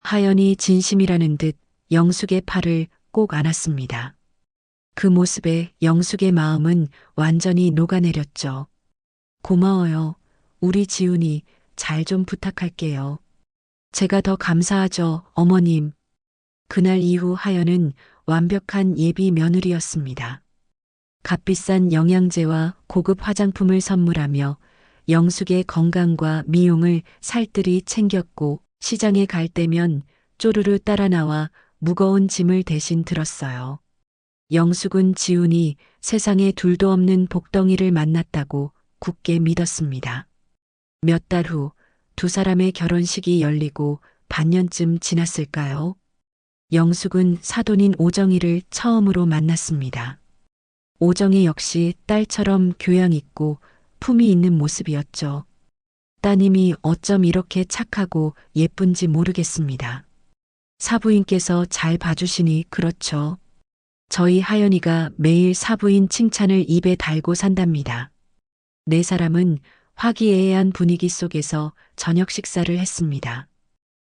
하연이 진심이라는 듯 영숙의 팔을 꼭 안았습니다. 그 모습에 영숙의 마음은 완전히 녹아내렸죠. 고마워요. 우리 지훈이 잘 좀 부탁할게요. 제가 더 감사하죠, 어머님. 그날 이후 하연은 완벽한 예비 며느리였습니다. 값비싼 영양제와 고급 화장품을 선물하며 영숙의 건강과 미용을 살뜰히 챙겼고 시장에 갈 때면 쪼르르 따라 나와 무거운 짐을 대신 들었어요. 영숙은 지훈이 세상에 둘도 없는 복덩이를 만났다고 굳게 믿었습니다. 몇 달 후 두 사람의 결혼식이 열리고 반년쯤 지났을까요? 영숙은 사돈인 오정이를 처음으로 만났습니다. 오정이 역시 딸처럼 교양 있고 품이 있는 모습이었죠. 따님이 어쩜 이렇게 착하고 예쁜지 모르겠습니다. 사부인께서 잘 봐주시니 그렇죠. 저희 하연이가 매일 사부인 칭찬을 입에 달고 산답니다. 네 사람은 화기애애한 분위기 속에서 저녁 식사를 했습니다.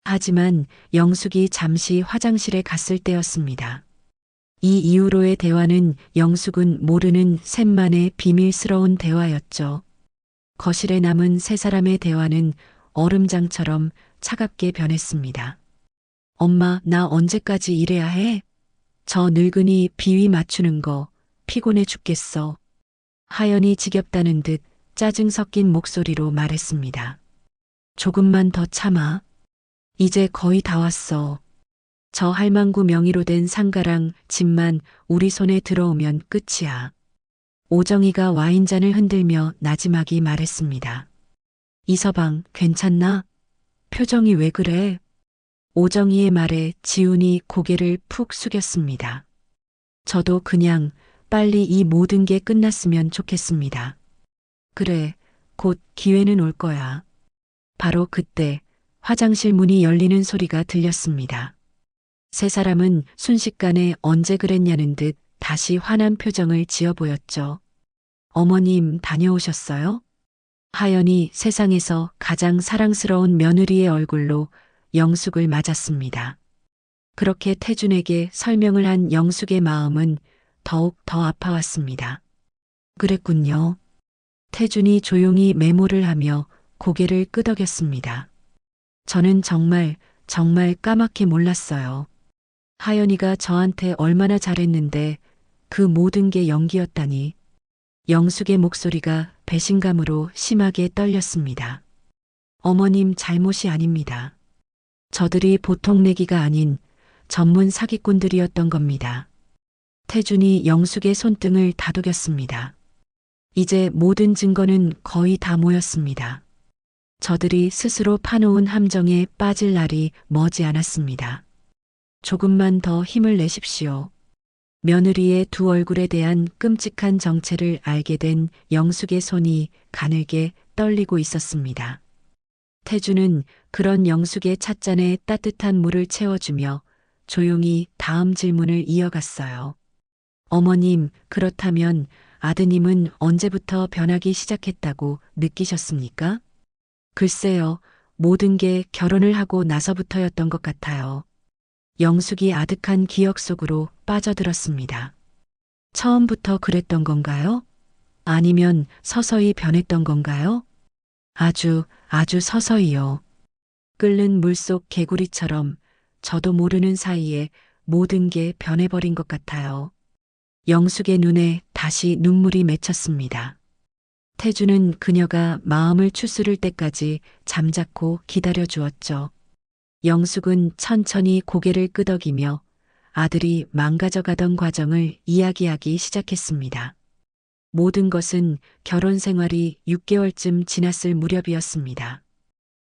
하지만 영숙이 잠시 화장실에 갔을 때였습니다. 이 이후로의 대화는 영숙은 모르는 셋만의 비밀스러운 대화였죠. 거실에 남은 세 사람의 대화는 얼음장처럼 차갑게 변했습니다. 엄마, 나 언제까지 이래야 해? 저 늙은이 비위 맞추는 거 피곤해 죽겠어. 하연이 지겹다는 듯 짜증 섞인 목소리로 말했습니다. 조금만 더 참아. 이제 거의 다 왔어. 저 할망구 명의로 된 상가랑 집만 우리 손에 들어오면 끝이야. 오정이가 와인잔을 흔들며 나지막이 말했습니다. 이서방, 괜찮나? 표정이 왜 그래? 오정이의 말에 지훈이 고개를 푹 숙였습니다. 저도 그냥 빨리 이 모든 게 끝났으면 좋겠습니다. 그래, 곧 기회는 올 거야. 바로 그때 화장실 문이 열리는 소리가 들렸습니다. 세 사람은 순식간에 언제 그랬냐는 듯 다시 환한 표정을 지어 보였죠. 어머님, 다녀오셨어요? 하연이 세상에서 가장 사랑스러운 며느리의 얼굴로 영숙을 맞았습니다. 그렇게 태준에게 설명을 한 영숙의 마음은 더욱 더 아파왔습니다. 그랬군요. 태준이 조용히 메모를 하며 고개를 끄덕였습니다. 저는 정말 정말 까맣게 몰랐어요. 하연이가 저한테 얼마나 잘했는데 그 모든 게 연기였다니. 영숙의 목소리가 배신감으로 심하게 떨렸습니다. 어머님 잘못이 아닙니다. 저들이 보통 내기가 아닌 전문 사기꾼들이었던 겁니다. 태준이 영숙의 손등을 다독였습니다. 이제 모든 증거는 거의 다 모였습니다. 저들이 스스로 파놓은 함정에 빠질 날이 머지 않았습니다. 조금만 더 힘을 내십시오. 며느리의 두 얼굴에 대한 끔찍한 정체를 알게 된 영숙의 손이 가늘게 떨리고 있었습니다. 태주는 그런 영숙의 찻잔에 따뜻한 물을 채워주며 조용히 다음 질문을 이어갔어요. 어머님, 그렇다면 아드님은 언제부터 변하기 시작했다고 느끼셨습니까? 글쎄요, 모든 게 결혼을 하고 나서부터였던 것 같아요. 영숙이 아득한 기억 속으로 빠져들었습니다. 처음부터 그랬던 건가요? 아니면 서서히 변했던 건가요? 아주 서서히요. 끓는 물속 개구리처럼 저도 모르는 사이에 모든 게 변해버린 것 같아요. 영숙의 눈에 다시 눈물이 맺혔습니다. 태주는 그녀가 마음을 추스를 때까지 잠자코 기다려 주었죠. 영숙은 천천히 고개를 끄덕이며 아들이 망가져가던 과정을 이야기하기 시작했습니다. 모든 것은 결혼 생활이 6개월쯤 지났을 무렵이었습니다.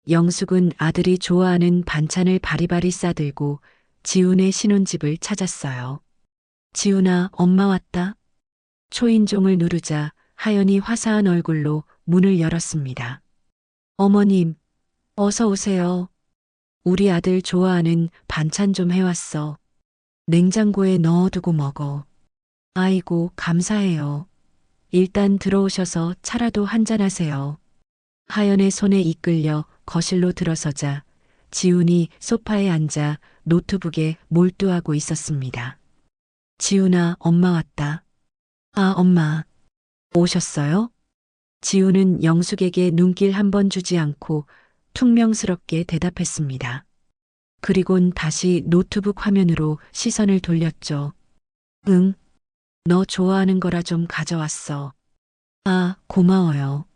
영숙은 아들이 좋아하는 반찬을 바리바리 싸들고 지훈의 신혼집을 찾았어요. 지훈아, 엄마 왔다. 초인종을 누르자 하연이 화사한 얼굴로 문을 열었습니다. 어머님, 어서 오세요. 우리 아들 좋아하는 반찬 좀 해왔어. 냉장고에 넣어두고 먹어. 아이고, 감사해요. 일단 들어오셔서 차라도 한잔 하세요. 하연의 손에 이끌려 거실로 들어서자 지훈이 소파에 앉아 노트북에 몰두하고 있었습니다. 지훈아, 엄마 왔다. 아, 엄마. 오셨어요? 지훈은 영숙에게 눈길 한 번 주지 않고 퉁명스럽게 대답했습니다. 그리곤 다시 노트북 화면으로 시선을 돌렸죠. 응, 너 좋아하는 거라 좀 가져왔어. 아, 고마워요.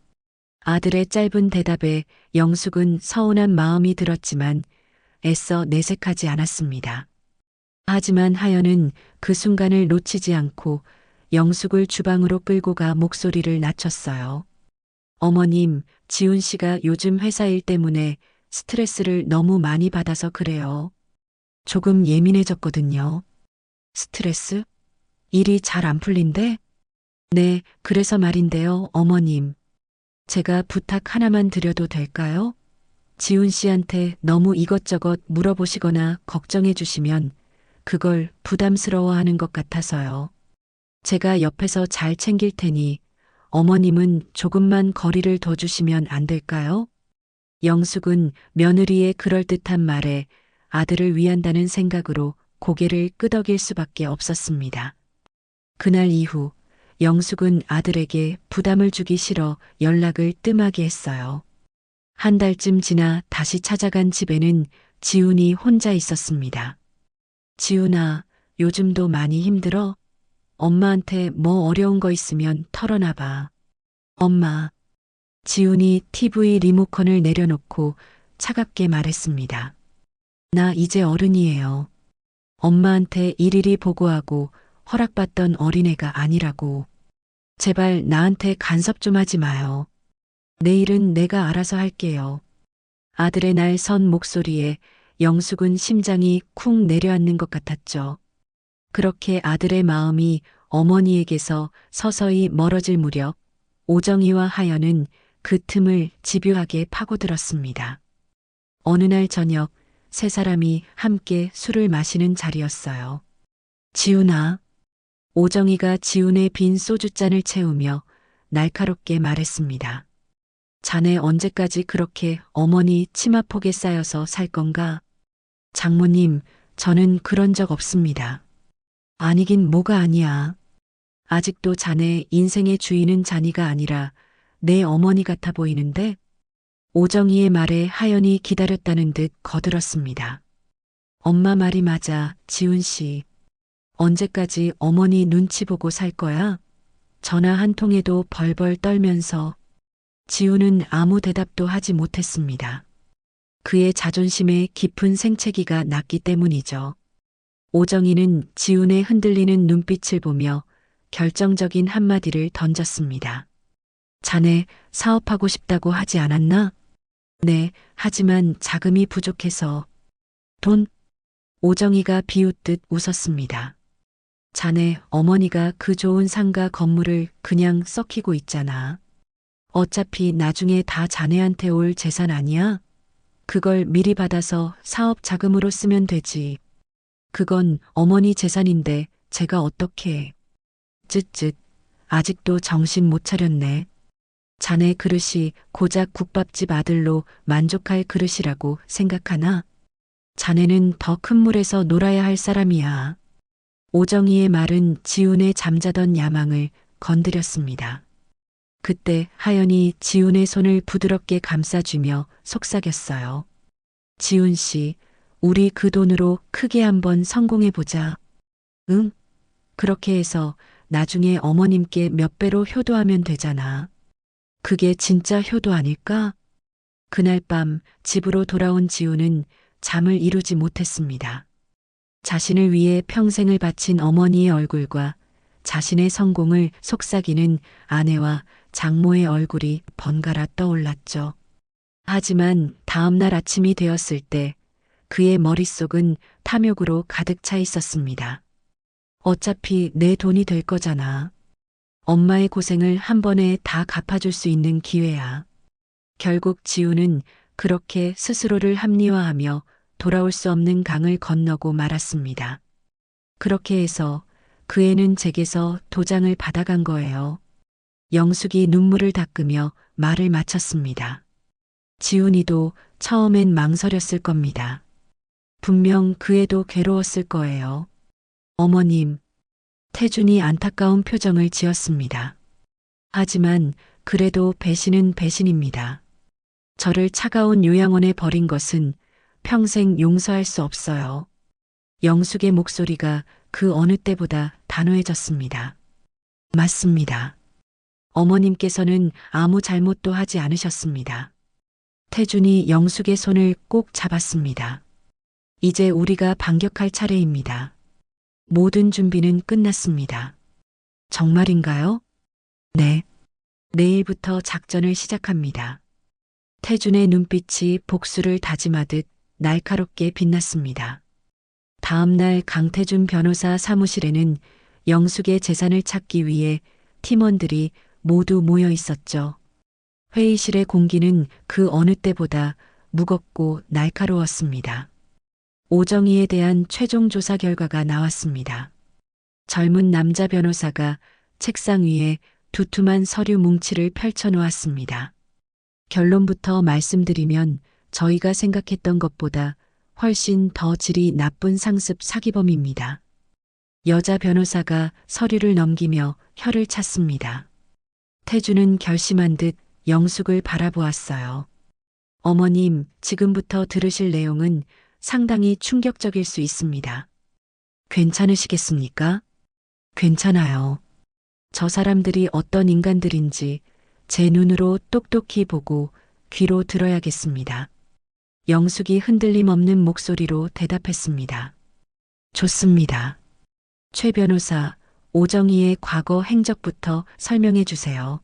아들의 짧은 대답에 영숙은 서운한 마음이 들었지만 애써 내색하지 않았습니다. 하지만 하연은 그 순간을 놓치지 않고 영숙을 주방으로 끌고 가 목소리를 낮췄어요. 어머님, 지훈 씨가 요즘 회사 일 때문에 스트레스를 너무 많이 받아서 그래요. 조금 예민해졌거든요. 스트레스? 일이 잘 안 풀린대? 네, 그래서 말인데요, 어머님. 제가 부탁 하나만 드려도 될까요? 지훈 씨한테 너무 이것저것 물어보시거나 걱정해 주시면 그걸 부담스러워하는 것 같아서요. 제가 옆에서 잘 챙길 테니 어머님은 조금만 거리를 둬주시면 안 될까요? 영숙은 며느리의 그럴듯한 말에 아들을 위한다는 생각으로 고개를 끄덕일 수밖에 없었습니다. 그날 이후 영숙은 아들에게 부담을 주기 싫어 연락을 뜸하게 했어요. 한 달쯤 지나 다시 찾아간 집에는 지훈이 혼자 있었습니다. 지훈아, 요즘도 많이 힘들어? 엄마한테 뭐 어려운 거 있으면 털어놔봐. 엄마. 지훈이 TV 리모컨을 내려놓고 차갑게 말했습니다. 나 이제 어른이에요. 엄마한테 일일이 보고하고 허락받던 어린애가 아니라고. 제발 나한테 간섭 좀 하지 마요. 내일은 내가 알아서 할게요. 아들의 날 선 목소리에 영숙은 심장이 쿵 내려앉는 것 같았죠. 그렇게 아들의 마음이 어머니에게서 서서히 멀어질 무렵 오정희와 하연은 그 틈을 집요하게 파고들었습니다. 어느 날 저녁 세 사람이 함께 술을 마시는 자리였어요. 지훈아. 오정희가 지훈의 빈 소주잔을 채우며 날카롭게 말했습니다. 자네 언제까지 그렇게 어머니 치마폭에 쌓여서 살 건가? 장모님, 저는 그런 적 없습니다. 아니긴 뭐가 아니야. 아직도 자네 인생의 주인은 자니가 아니라 내 어머니 같아 보이는데? 오정희의 말에 하연이 기다렸다는 듯 거들었습니다. 엄마 말이 맞아, 지훈 씨. 언제까지 어머니 눈치 보고 살 거야? 전화 한 통에도 벌벌 떨면서 지훈은 아무 대답도 하지 못했습니다. 그의 자존심에 깊은 생채기가 났기 때문이죠. 오정희는 지훈의 흔들리는 눈빛을 보며 결정적인 한마디를 던졌습니다. 자네 사업하고 싶다고 하지 않았나? 네, 하지만 자금이 부족해서. 돈? 오정희가 비웃듯 웃었습니다. 자네 어머니가 그 좋은 상가 건물을 그냥 썩히고 있잖아. 어차피 나중에 다 자네한테 올 재산 아니야? 그걸 미리 받아서 사업 자금으로 쓰면 되지. 그건 어머니 재산인데 제가 어떻게 해. 쯧쯧, 아직도 정신 못 차렸네. 자네 그릇이 고작 국밥집 아들로 만족할 그릇이라고 생각하나? 자네는 더 큰 물에서 놀아야 할 사람이야. 오정희의 말은 지훈의 잠자던 야망을 건드렸습니다. 그때 하연이 지훈의 손을 부드럽게 감싸주며 속삭였어요. 지훈 씨, 우리 그 돈으로 크게 한번 성공해보자. 응? 그렇게 해서 나중에 어머님께 몇 배로 효도하면 되잖아. 그게 진짜 효도 아닐까? 그날 밤 집으로 돌아온 지훈은 잠을 이루지 못했습니다. 자신을 위해 평생을 바친 어머니의 얼굴과 자신의 성공을 속삭이는 아내와 장모의 얼굴이 번갈아 떠올랐죠. 하지만 다음날 아침이 되었을 때 그의 머릿속은 탐욕으로 가득 차 있었습니다. 어차피 내 돈이 될 거잖아. 엄마의 고생을 한 번에 다 갚아줄 수 있는 기회야. 결국 지훈은 그렇게 스스로를 합리화하며 돌아올 수 없는 강을 건너고 말았습니다. 그렇게 해서 그 애는 제게서 도장을 받아간 거예요. 영숙이 눈물을 닦으며 말을 마쳤습니다. 지훈이도 처음엔 망설였을 겁니다. 분명 그 애도 괴로웠을 거예요. 어머님, 태준이 안타까운 표정을 지었습니다. 하지만 그래도 배신은 배신입니다. 저를 차가운 요양원에 버린 것은 평생 용서할 수 없어요. 영숙의 목소리가 그 어느 때보다 단호해졌습니다. 맞습니다. 어머님께서는 아무 잘못도 하지 않으셨습니다. 태준이 영숙의 손을 꼭 잡았습니다. 이제 우리가 반격할 차례입니다. 모든 준비는 끝났습니다. 정말인가요? 네. 내일부터 작전을 시작합니다. 태준의 눈빛이 복수를 다짐하듯 날카롭게 빛났습니다. 다음 날 강태준 변호사 사무실에는 영숙의 재산을 찾기 위해 팀원들이 모두 모여 있었죠. 회의실의 공기는 그 어느 때보다 무겁고 날카로웠습니다. 오정희에 대한 최종 조사 결과가 나왔습니다. 젊은 남자 변호사가 책상 위에 두툼한 서류 뭉치를 펼쳐놓았습니다. 결론부터 말씀드리면 저희가 생각했던 것보다 훨씬 더 질이 나쁜 상습 사기범입니다. 여자 변호사가 서류를 넘기며 혀를 찼습니다. 태준은 결심한 듯 영숙을 바라보았어요. 어머님, 지금부터 들으실 내용은 상당히 충격적일 수 있습니다. 괜찮으시겠습니까? 괜찮아요. 저 사람들이 어떤 인간들인지 제 눈으로 똑똑히 보고 귀로 들어야겠습니다. 영숙이 흔들림 없는 목소리로 대답했습니다. 좋습니다. 최 변호사, 오정희의 과거 행적부터 설명해 주세요.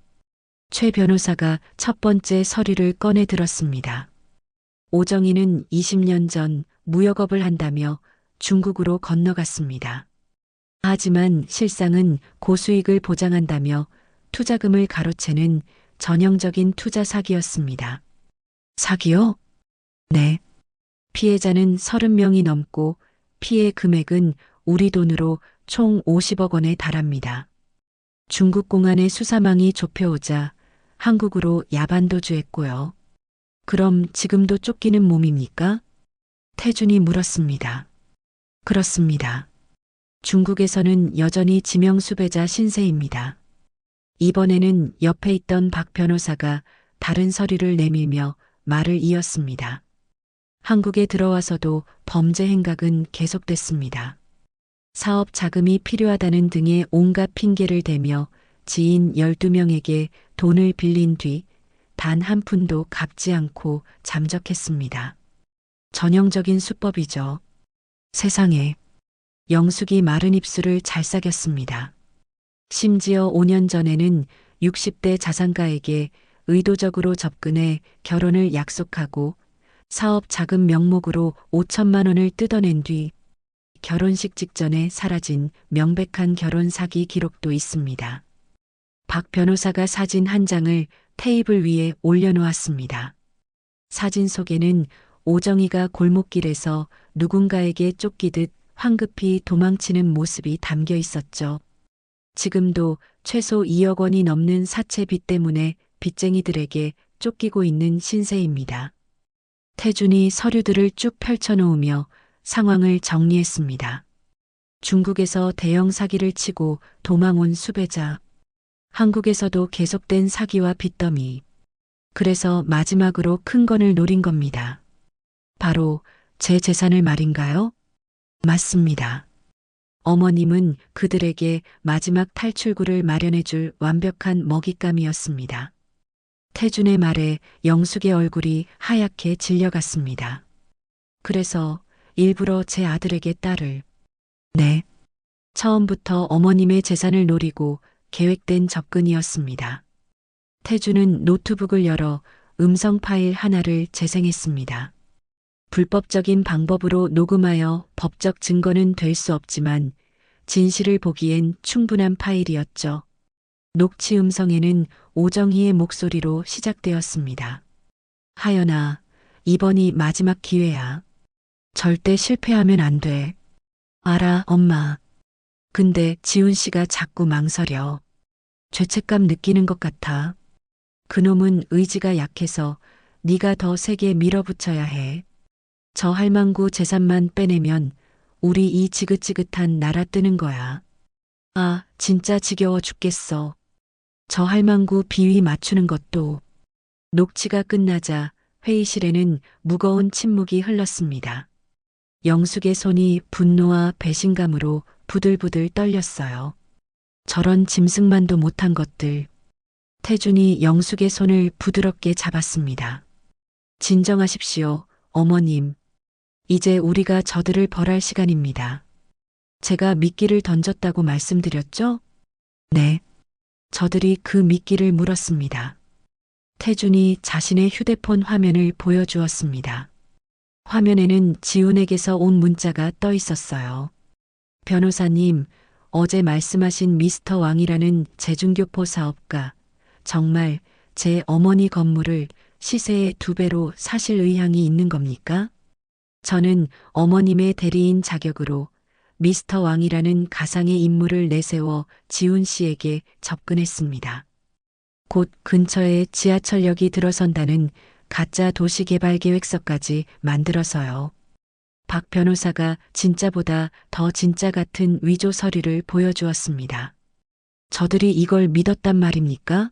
최 변호사가 첫 번째 서류를 꺼내 들었습니다. 오정희는 20년 전 무역업을 한다며 중국으로 건너갔습니다. 하지만 실상은 고수익을 보장한다며 투자금을 가로채는 전형적인 투자 사기였습니다. 사기요? 네. 피해자는 30명이 넘고 피해 금액은 우리 돈으로 총 50억 원에 달합니다. 중국 공안의 수사망이 좁혀오자 한국으로 야반도주했고요. 그럼 지금도 쫓기는 몸입니까? 태준이 물었습니다. 그렇습니다. 중국에서는 여전히 지명수배자 신세입니다. 이번에는 옆에 있던 박 변호사가 다른 서류를 내밀며 말을 이었습니다. 한국에 들어와서도 범죄 행각은 계속됐습니다. 사업 자금이 필요하다는 등의 온갖 핑계를 대며 지인 12명에게 돈을 빌린 뒤 단 한 푼도 갚지 않고 잠적했습니다. 전형적인 수법이죠. 세상에. 영숙이 마른 입술을 잘싸겼습니다. 심지어 5년 전에는 60대 자산가에게 의도적으로 접근해 결혼을 약속하고 사업 자금 명목으로 5천만 원을 뜯어낸 뒤 결혼식 직전에 사라진 명백한 결혼 사기 기록도 있습니다. 박 변호사가 사진 한 장을 테이블 위에 올려놓았습니다. 사진 속에는 오정희가 골목길에서 누군가에게 쫓기듯 황급히 도망치는 모습이 담겨 있었죠. 지금도 최소 2억 원이 넘는 사채 빚 때문에 빚쟁이들에게 쫓기고 있는 신세입니다. 태준이 서류들을 쭉 펼쳐놓으며 상황을 정리했습니다. 중국에서 대형 사기를 치고 도망온 수배자. 한국에서도 계속된 사기와 빚더미. 그래서 마지막으로 큰 건을 노린 겁니다. 바로 제 재산을 말인가요? 맞습니다. 어머님은 그들에게 마지막 탈출구를 마련해줄 완벽한 먹잇감이었습니다. 태준의 말에 영숙의 얼굴이 하얗게 질려갔습니다. 그래서 일부러 제 아들에게 딸을. 네. 처음부터 어머님의 재산을 노리고 계획된 접근이었습니다. 태준은 노트북을 열어 음성 파일 하나를 재생했습니다. 불법적인 방법으로 녹음하여 법적 증거는 될 수 없지만 진실을 보기엔 충분한 파일이었죠. 녹취 음성에는 오정희의 목소리로 시작되었습니다. 하연아, 이번이 마지막 기회야. 절대 실패하면 안 돼. 알아, 엄마. 근데 지훈 씨가 자꾸 망설여. 죄책감 느끼는 것 같아. 그놈은 의지가 약해서 네가 더 세게 밀어붙여야 해. 저 할망구 재산만 빼내면 우리 이 지긋지긋한 나라 뜨는 거야. 아, 진짜 지겨워 죽겠어. 저 할망구 비위 맞추는 것도. 녹취가 끝나자 회의실에는 무거운 침묵이 흘렀습니다. 영숙의 손이 분노와 배신감으로 부들부들 떨렸어요. 저런 짐승만도 못한 것들. 태준이 영숙의 손을 부드럽게 잡았습니다. 진정하십시오, 어머님. 이제 우리가 저들을 벌할 시간입니다. 제가 미끼를 던졌다고 말씀드렸죠? 네. 저들이 그 미끼를 물었습니다. 태준이 자신의 휴대폰 화면을 보여주었습니다. 화면에는 지훈에게서 온 문자가 떠 있었어요. 변호사님, 어제 말씀하신 미스터 왕이라는 제중교포 사업가, 정말 제 어머니 건물을 시세의 2배로 사실 의향이 있는 겁니까? 저는 어머님의 대리인 자격으로 미스터 왕이라는 가상의 인물을 내세워 지훈 씨에게 접근했습니다. 곧 근처에 지하철역이 들어선다는 가짜 도시개발계획서까지 만들어서요. 박 변호사가 진짜보다 더 진짜 같은 위조 서류를 보여주었습니다. 저들이 이걸 믿었단 말입니까?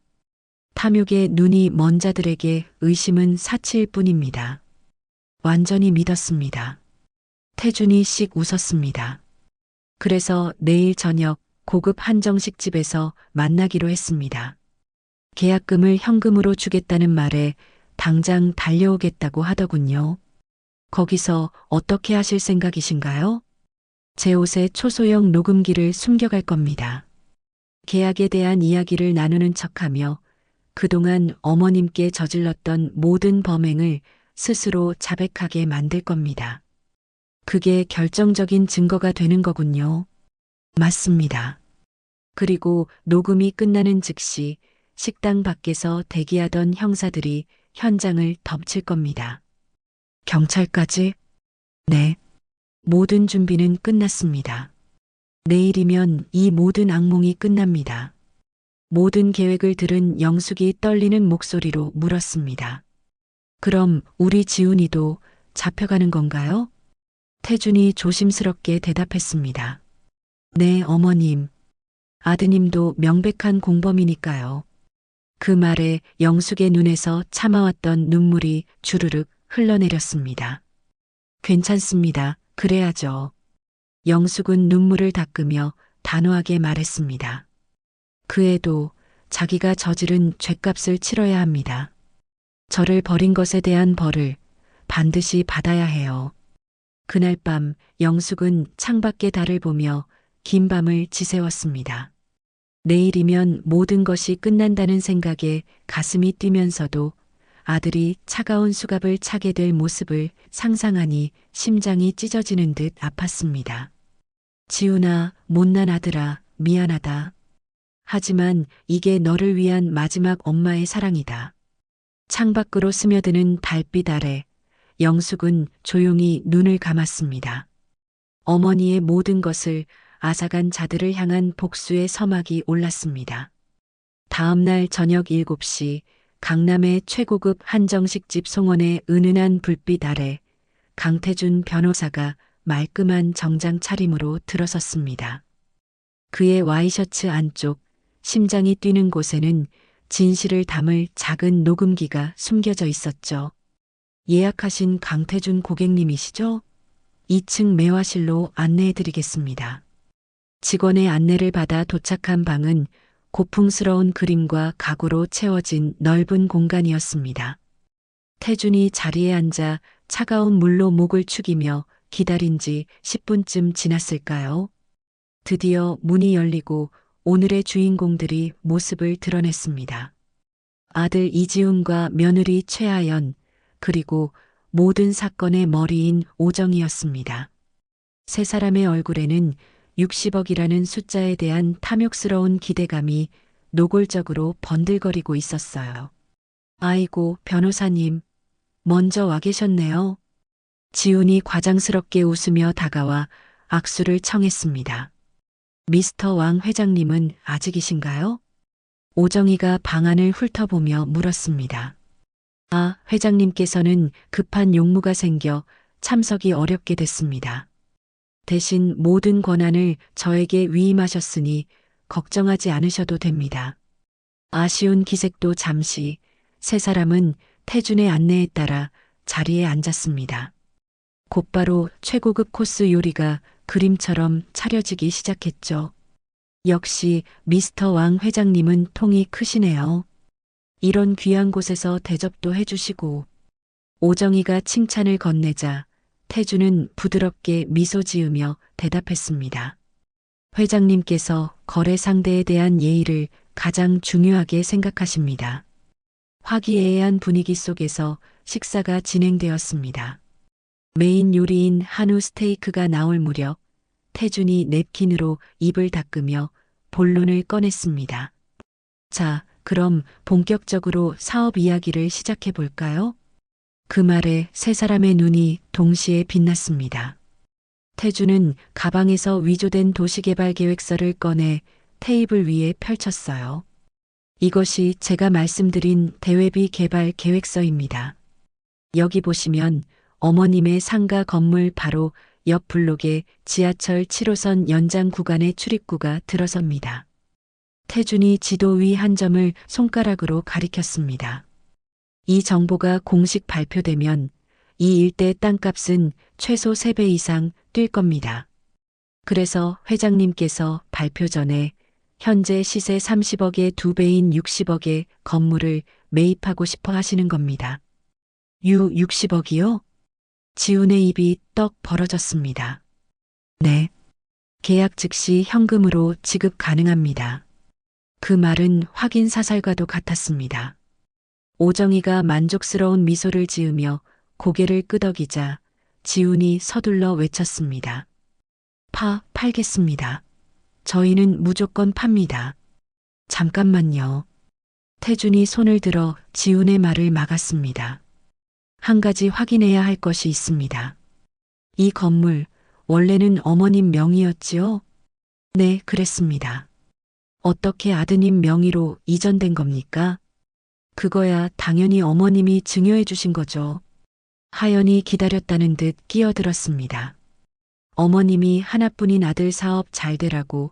탐욕에 눈이 먼 자들에게 의심은 사치일 뿐입니다. 완전히 믿었습니다. 태준이 씩 웃었습니다. 그래서 내일 저녁 고급 한정식 집에서 만나기로 했습니다. 계약금을 현금으로 주겠다는 말에 당장 달려오겠다고 하더군요. 거기서 어떻게 하실 생각이신가요? 제 옷에 초소형 녹음기를 숨겨갈 겁니다. 계약에 대한 이야기를 나누는 척하며 그동안 어머님께 저질렀던 모든 범행을 스스로 자백하게 만들 겁니다. 그게 결정적인 증거가 되는 거군요. 맞습니다. 그리고 녹음이 끝나는 즉시 식당 밖에서 대기하던 형사들이 현장을 덮칠 겁니다. 경찰까지? 네. 모든 준비는 끝났습니다. 내일이면 이 모든 악몽이 끝납니다. 모든 계획을 들은 영숙이 떨리는 목소리로 물었습니다. 그럼 우리 지훈이도 잡혀가는 건가요? 태준이 조심스럽게 대답했습니다. 네, 어머님. 아드님도 명백한 공범이니까요. 그 말에 영숙의 눈에서 참아왔던 눈물이 주르륵 흘러내렸습니다. 괜찮습니다. 그래야죠. 영숙은 눈물을 닦으며 단호하게 말했습니다. 그 애도 자기가 저지른 죗값을 치러야 합니다. 저를 버린 것에 대한 벌을 반드시 받아야 해요. 그날 밤 영숙은 창밖의 달을 보며 긴 밤을 지새웠습니다. 내일이면 모든 것이 끝난다는 생각에 가슴이 뛰면서도 아들이 차가운 수갑을 차게 될 모습을 상상하니 심장이 찢어지는 듯 아팠습니다. 지훈아, 못난 아들아, 미안하다. 하지만 이게 너를 위한 마지막 엄마의 사랑이다. 창밖으로 스며드는 달빛 아래 영숙은 조용히 눈을 감았습니다. 어머니의 모든 것을 앗아간 자들을 향한 복수의 서막이 올랐습니다. 다음 날 저녁 7시 강남의 최고급 한정식집 송원의 은은한 불빛 아래 강태준 변호사가 말끔한 정장 차림으로 들어섰습니다. 그의 와이셔츠 안쪽 심장이 뛰는 곳에는 진실을 담을 작은 녹음기가 숨겨져 있었죠. 예약하신 강태준 고객님이시죠? 2층 매화실로 안내해드리겠습니다. 직원의 안내를 받아 도착한 방은 고풍스러운 그림과 가구로 채워진 넓은 공간이었습니다. 태준이 자리에 앉아 차가운 물로 목을 축이며 기다린 지 10분쯤 지났을까요? 드디어 문이 열리고 오늘의 주인공들이 모습을 드러냈습니다. 아들 이지훈과 며느리 최아연, 그리고 모든 사건의 머리인 오정이었습니다. 세 사람의 얼굴에는 60억이라는 숫자에 대한 탐욕스러운 기대감이 노골적으로 번들거리고 있었어요. 아이고, 변호사님, 먼저 와 계셨네요. 지훈이 과장스럽게 웃으며 다가와 악수를 청했습니다. 미스터 왕 회장님은 아직이신가요? 오정희가 방안을 훑어보며 물었습니다. 아, 회장님께서는 급한 용무가 생겨 참석이 어렵게 됐습니다. 대신 모든 권한을 저에게 위임하셨으니 걱정하지 않으셔도 됩니다. 아쉬운 기색도 잠시 세 사람은 태준의 안내에 따라 자리에 앉았습니다. 곧바로 최고급 코스 요리가 그림처럼 차려지기 시작했죠. 역시 미스터 왕 회장님은 통이 크시네요. 이런 귀한 곳에서 대접도 해주시고. 오정희가 칭찬을 건네자 태준은 부드럽게 미소 지으며 대답했습니다. 회장님께서 거래 상대에 대한 예의를 가장 중요하게 생각하십니다. 화기애애한 분위기 속에서 식사가 진행되었습니다. 메인 요리인 한우 스테이크가 나올 무렵 태준이 냅킨으로 입을 닦으며 본론을 꺼냈습니다. 자, 그럼 본격적으로 사업 이야기를 시작해 볼까요? 그 말에 세 사람의 눈이 동시에 빛났습니다. 태준은 가방에서 위조된 도시개발 계획서를 꺼내 테이블 위에 펼쳤어요. 이것이 제가 말씀드린 대외비 개발 계획서입니다. 여기 보시면 어머님의 상가 건물 바로 옆 블록에 지하철 7호선 연장 구간의 출입구가 들어섭니다. 태준이 지도 위 한 점을 손가락으로 가리켰습니다. 이 정보가 공식 발표되면 이 일대 땅값은 최소 3배 이상 뛸 겁니다. 그래서 회장님께서 발표 전에 현재 시세 30억의 2배인 60억의 건물을 매입하고 싶어 하시는 겁니다. 60억이요? 지훈의 입이 떡 벌어졌습니다. 네. 계약 즉시 현금으로 지급 가능합니다. 그 말은 확인 사살과도 같았습니다. 오정희가 만족스러운 미소를 지으며 고개를 끄덕이자 지훈이 서둘러 외쳤습니다. 팔겠습니다. 저희는 무조건 팝니다. 잠깐만요. 태준이 손을 들어 지훈의 말을 막았습니다. 한 가지 확인해야 할 것이 있습니다. 이 건물 원래는 어머님 명의였지요? 네, 그랬습니다. 어떻게 아드님 명의로 이전된 겁니까? 그거야 당연히 어머님이 증여해 주신 거죠. 하연이 기다렸다는 듯 끼어들었습니다. 어머님이 하나뿐인 아들 사업 잘 되라고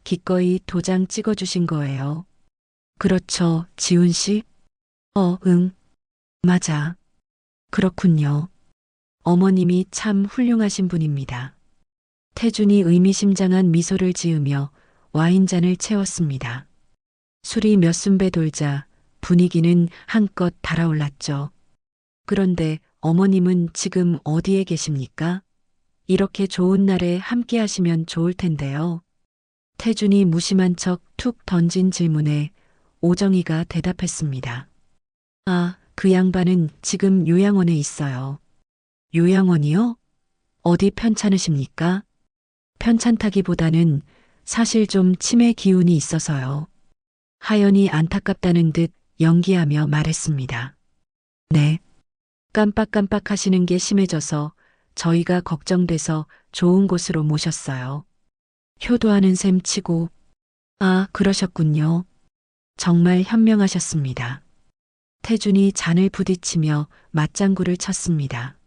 기꺼이 도장 찍어주신 거예요. 그렇죠, 지훈 씨? 응, 맞아. 그렇군요. 어머님이 참 훌륭하신 분입니다. 태준이 의미심장한 미소를 지으며 와인잔을 채웠습니다. 술이 몇 순배 돌자 분위기는 한껏 달아올랐죠. 그런데 어머님은 지금 어디에 계십니까? 이렇게 좋은 날에 함께 하시면 좋을 텐데요. 태준이 무심한 척 툭 던진 질문에 오정희가 대답했습니다. 아, 그 양반은 지금 요양원에 있어요. 요양원이요? 어디 편찮으십니까? 편찮다기보다는 사실 좀 치매 기운이 있어서요. 하연이 안타깝다는 듯 연기하며 말했습니다. 네. 깜빡깜빡 하시는 게 심해져서 저희가 걱정돼서 좋은 곳으로 모셨어요. 효도하는 셈 치고, 아, 그러셨군요. 정말 현명하셨습니다. 태준이 잔을 부딪히며 맞장구를 쳤습니다.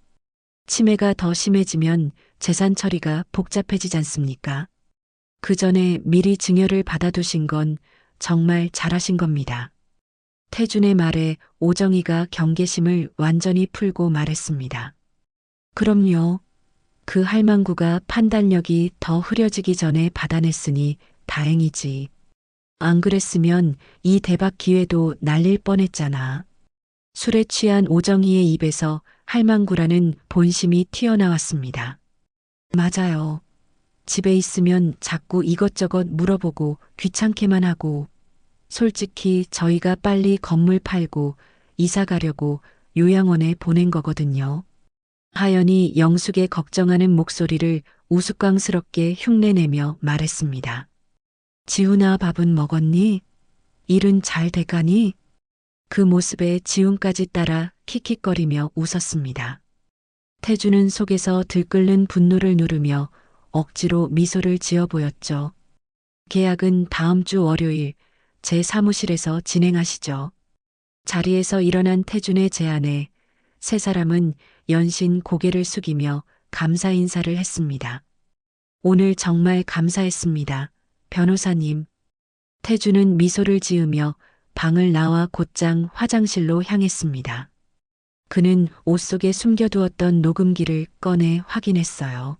치매가 더 심해지면 재산 처리가 복잡해지지 않습니까? 그 전에 미리 증여를 받아두신 건 정말 잘하신 겁니다. 태준의 말에 오정희가 경계심을 완전히 풀고 말했습니다. 그럼요. 그 할망구가 판단력이 더 흐려지기 전에 받아냈으니 다행이지. 안 그랬으면 이 대박 기회도 날릴 뻔했잖아. 술에 취한 오정희의 입에서 할망구라는 본심이 튀어나왔습니다. 맞아요. 집에 있으면 자꾸 이것저것 물어보고 귀찮게만 하고, 솔직히 저희가 빨리 건물 팔고 이사 가려고 요양원에 보낸 거거든요. 하연이 영숙의 걱정하는 목소리를 우스꽝스럽게 흉내내며 말했습니다. 지훈아, 밥은 먹었니? 일은 잘 돼가니? 그 모습에 지훈까지 따라 킥킥거리며 웃었습니다. 태주는 속에서 들끓는 분노를 누르며 억지로 미소를 지어 보였죠. 계약은 다음 주 월요일 제 사무실에서 진행하시죠. 자리에서 일어난 태준의 제안에 세 사람은 연신 고개를 숙이며 감사 인사를 했습니다. 오늘 정말 감사했습니다. 변호사님. 태준은 미소를 지으며 방을 나와 곧장 화장실로 향했습니다. 그는 옷 속에 숨겨두었던 녹음기를 꺼내 확인했어요.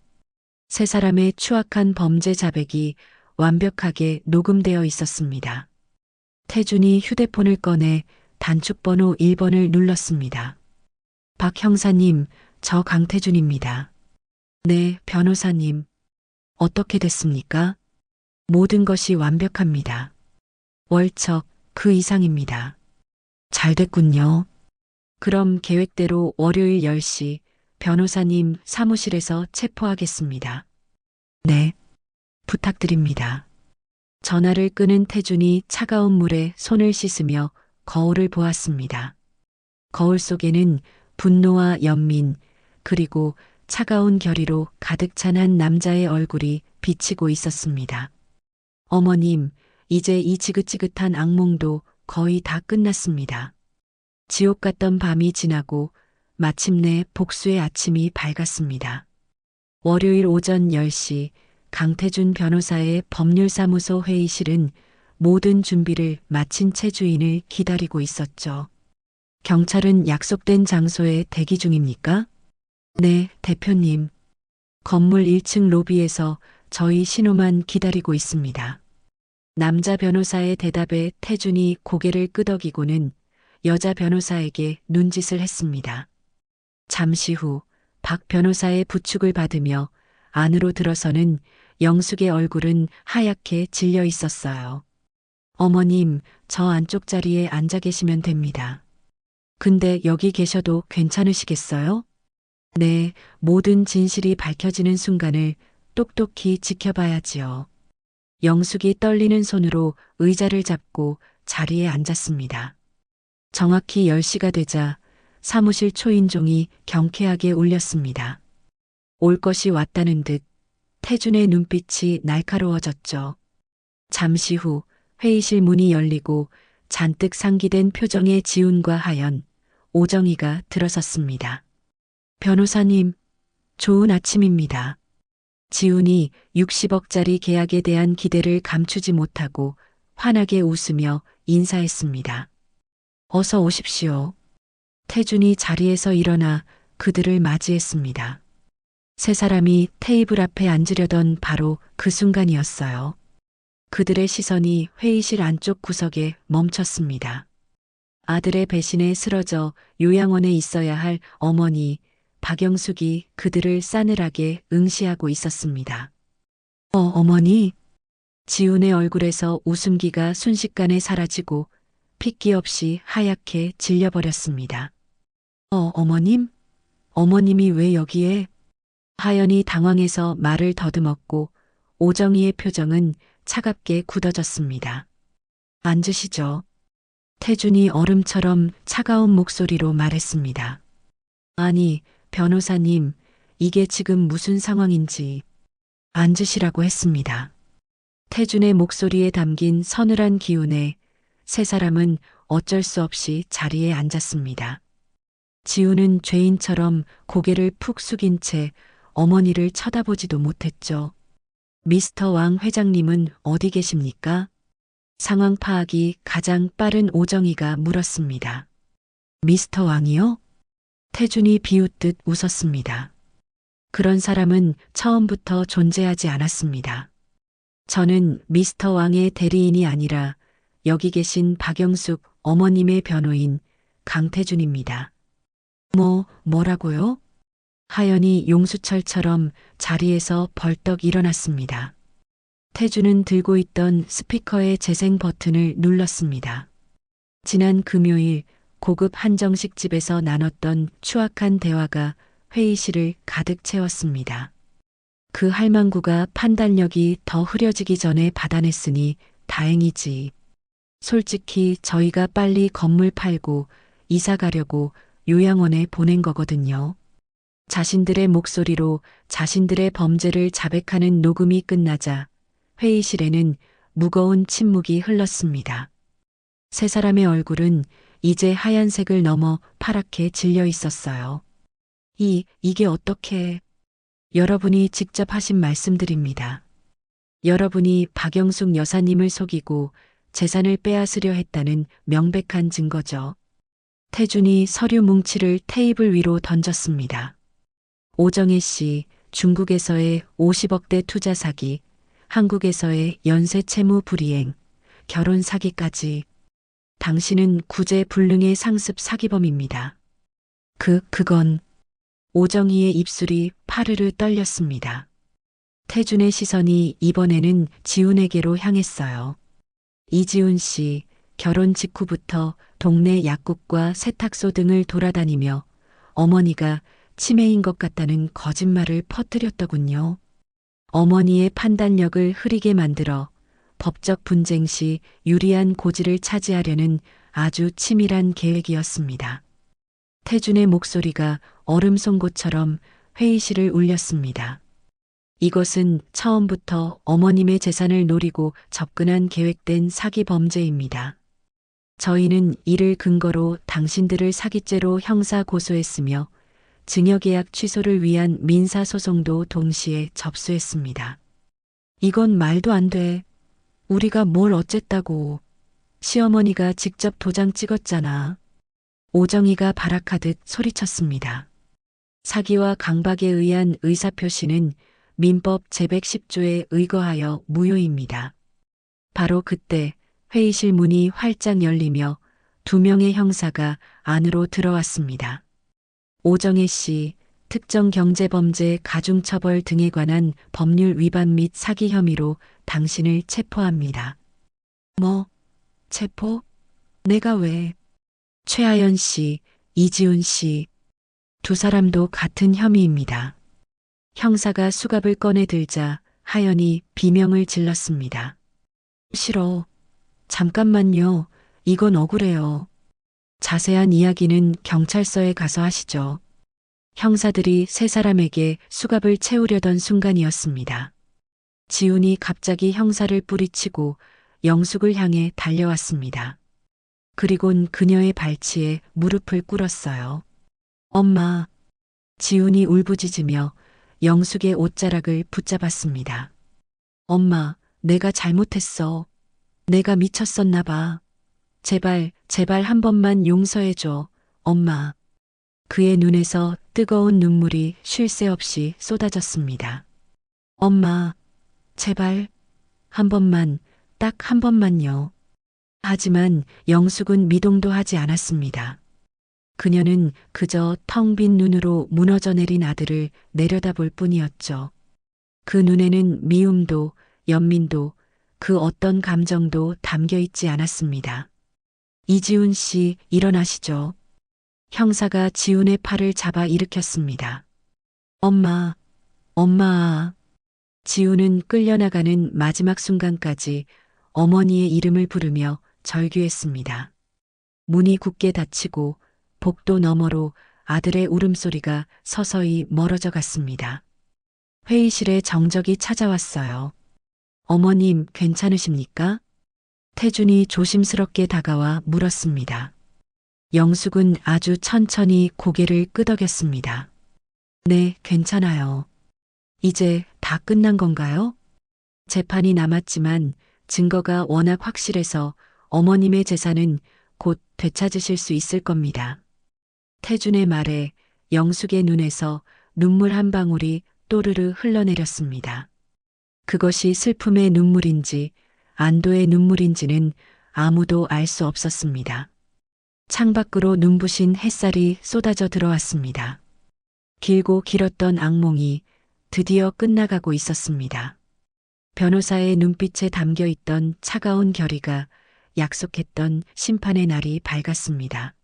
세 사람의 추악한 범죄 자백이 완벽하게 녹음되어 있었습니다. 태준이 휴대폰을 꺼내 단축번호 1번을 눌렀습니다. 박 형사님, 저 강태준입니다. 네, 변호사님. 어떻게 됐습니까? 모든 것이 완벽합니다. 월척, 그 이상입니다. 잘 됐군요. 그럼 계획대로 월요일 10시 변호사님 사무실에서 체포하겠습니다. 네, 부탁드립니다. 전화를 끄는 태준이 차가운 물에 손을 씻으며 거울을 보았습니다. 거울 속에는 분노와 연민, 그리고 차가운 결의로 가득 찬 한 남자의 얼굴이 비치고 있었습니다. 어머님, 이제 이 지긋지긋한 악몽도 거의 다 끝났습니다. 지옥 같던 밤이 지나고 마침내 복수의 아침이 밝았습니다. 월요일 오전 10시 강태준 변호사의 법률사무소 회의실은 모든 준비를 마친 채 주인을 기다리고 있었죠. 경찰은 약속된 장소에 대기 중입니까? 네, 대표님. 건물 1층 로비에서 저희 신호만 기다리고 있습니다. 남자 변호사의 대답에 태준이 고개를 끄덕이고는 여자 변호사에게 눈짓을 했습니다. 잠시 후 박 변호사의 부축을 받으며 안으로 들어서는 영숙의 얼굴은 하얗게 질려 있었어요. 어머님, 저 안쪽 자리에 앉아 계시면 됩니다. 근데 여기 계셔도 괜찮으시겠어요? 네, 모든 진실이 밝혀지는 순간을 똑똑히 지켜봐야지요. 영숙이 떨리는 손으로 의자를 잡고 자리에 앉았습니다. 정확히 10시가 되자 사무실 초인종이 경쾌하게 울렸습니다. 올 것이 왔다는 듯 태준의 눈빛이 날카로워졌죠. 잠시 후 회의실 문이 열리고 잔뜩 상기된 표정의 지훈과 하연, 오정희가 들어섰습니다. 변호사님, 좋은 아침입니다. 지훈이 60억짜리 계약에 대한 기대를 감추지 못하고 환하게 웃으며 인사했습니다. 어서 오십시오. 태준이 자리에서 일어나 그들을 맞이했습니다. 세 사람이 테이블 앞에 앉으려던 바로 그 순간이었어요. 그들의 시선이 회의실 안쪽 구석에 멈췄습니다. 아들의 배신에 쓰러져 요양원에 있어야 할 어머니 박영숙이 그들을 싸늘하게 응시하고 있었습니다. 어머니? 지훈의 얼굴에서 웃음기가 순식간에 사라지고 핏기 없이 하얗게 질려버렸습니다. 어머님? 어머님이 왜 여기에? 하연이 당황해서 말을 더듬었고 오정희의 표정은 차갑게 굳어졌습니다. 앉으시죠. 태준이 얼음처럼 차가운 목소리로 말했습니다. 아니, 변호사님, 이게 지금 무슨 상황인지 앉으시라고 했습니다. 태준의 목소리에 담긴 서늘한 기운에 세 사람은 어쩔 수 없이 자리에 앉았습니다. 지우는 죄인처럼 고개를 푹 숙인 채 어머니를 쳐다보지도 못했죠. 미스터 왕 회장님은 어디 계십니까? 상황 파악이 가장 빠른 오정희가 물었습니다. 미스터 왕이요? 태준이 비웃듯 웃었습니다. 그런 사람은 처음부터 존재하지 않았습니다. 저는 미스터 왕의 대리인이 아니라 여기 계신 박영숙 어머님의 변호인 강태준입니다. 뭐라고요? 하연이 용수철처럼 자리에서 벌떡 일어났습니다. 태준은 들고 있던 스피커의 재생 버튼을 눌렀습니다. 지난 금요일 고급 한정식 집에서 나눴던 추악한 대화가 회의실을 가득 채웠습니다. 그 할망구가 판단력이 더 흐려지기 전에 받아냈으니 다행이지. 솔직히 저희가 빨리 건물 팔고 이사 가려고 요양원에 보낸 거거든요. 자신들의 목소리로 자신들의 범죄를 자백하는 녹음이 끝나자 회의실에는 무거운 침묵이 흘렀습니다. 세 사람의 얼굴은 이제 하얀색을 넘어 파랗게 질려 있었어요. 이게 어떻게... 여러분이 직접 하신 말씀들입니다. 여러분이 박영숙 여사님을 속이고 재산을 빼앗으려 했다는 명백한 증거죠. 태준이 서류 뭉치를 테이블 위로 던졌습니다. 오정혜 씨, 중국에서의 50억대 투자 사기, 한국에서의 연쇄 채무 불이행, 결혼 사기까지. 당신은 구제불능의 상습 사기범입니다. 그건... 오정희의 입술이 파르르 떨렸습니다. 태준의 시선이 이번에는 지훈에게로 향했어요. 이지훈 씨, 결혼 직후부터 동네 약국과 세탁소 등을 돌아다니며 어머니가 치매인 것 같다는 거짓말을 퍼뜨렸더군요. 어머니의 판단력을 흐리게 만들어 법적 분쟁 시 유리한 고지를 차지하려는 아주 치밀한 계획이었습니다. 태준의 목소리가 얼음 송곳처럼 회의실을 울렸습니다. 이것은 처음부터 어머님의 재산을 노리고 접근한 계획된 사기 범죄입니다. 저희는 이를 근거로 당신들을 사기죄로 형사 고소했으며 증여계약 취소를 위한 민사소송도 동시에 접수했습니다. 이건 말도 안 돼. 우리가 뭘 어쨌다고. 시어머니가 직접 도장 찍었잖아. 오정희가 발악하듯 소리쳤습니다. 사기와 강박에 의한 의사표시는 민법 제110조에 의거하여 무효입니다. 바로 그때 회의실 문이 활짝 열리며 두 명의 형사가 안으로 들어왔습니다. 오정혜 씨, 특정경제범죄 가중처벌 등에 관한 법률 위반 및 사기 혐의로 당신을 체포합니다. 체포? 내가 왜? 최하연 씨, 이지훈 씨, 두 사람도 같은 혐의입니다. 형사가 수갑을 꺼내 들자 하연이 비명을 질렀습니다. 싫어. 잠깐만요. 이건 억울해요. 자세한 이야기는 경찰서에 가서 하시죠. 형사들이 세 사람에게 수갑을 채우려던 순간이었습니다. 지훈이 갑자기 형사를 뿌리치고 영숙을 향해 달려왔습니다. 그리곤 그녀의 발치에 무릎을 꿇었어요. 엄마. 지훈이 울부짖으며 영숙의 옷자락을 붙잡았습니다. 엄마, 내가 잘못했어. 내가 미쳤었나 봐. 제발, 제발 한 번만 용서해줘, 엄마. 그의 눈에서 뜨거운 눈물이 쉴 새 없이 쏟아졌습니다. 엄마, 제발, 한 번만, 딱 한 번만요. 하지만 영숙은 미동도 하지 않았습니다. 그녀는 그저 텅 빈 눈으로 무너져 내린 아들을 내려다볼 뿐이었죠. 그 눈에는 미움도, 연민도, 그 어떤 감정도 담겨 있지 않았습니다. 이지훈 씨, 일어나시죠. 형사가 지훈의 팔을 잡아 일으켰습니다. 엄마, 엄마. 지훈은 끌려나가는 마지막 순간까지 어머니의 이름을 부르며 절규했습니다. 문이 굳게 닫히고 복도 너머로 아들의 울음소리가 서서히 멀어져 갔습니다. 회의실에 정적이 찾아왔어요. 어머님, 괜찮으십니까? 태준이 조심스럽게 다가와 물었습니다. 영숙은 아주 천천히 고개를 끄덕였습니다. 네, 괜찮아요. 이제 다 끝난 건가요? 재판이 남았지만 증거가 워낙 확실해서 어머님의 재산은 곧 되찾으실 수 있을 겁니다. 태준의 말에 영숙의 눈에서 눈물 한 방울이 또르르 흘러내렸습니다. 그것이 슬픔의 눈물인지 안도의 눈물인지는 아무도 알 수 없었습니다. 창밖으로 눈부신 햇살이 쏟아져 들어왔습니다. 길고 길었던 악몽이 드디어 끝나가고 있었습니다. 변호사의 눈빛에 담겨 있던 차가운 결의가 약속했던 심판의 날이 밝았습니다.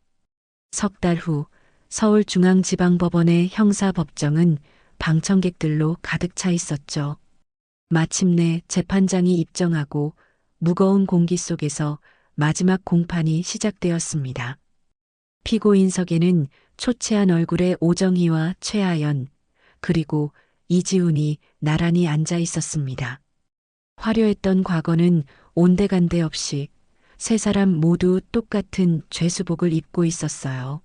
석 달 후 서울중앙지방법원의 형사법정은 방청객들로 가득 차 있었죠. 마침내 재판장이 입정하고 무거운 공기 속에서 마지막 공판이 시작되었습니다. 피고인석에는 초췌한 얼굴의 오정희와 최하연, 그리고 이지훈이 나란히 앉아 있었습니다. 화려했던 과거는 온데간데 없이 세 사람 모두 똑같은 죄수복을 입고 있었어요.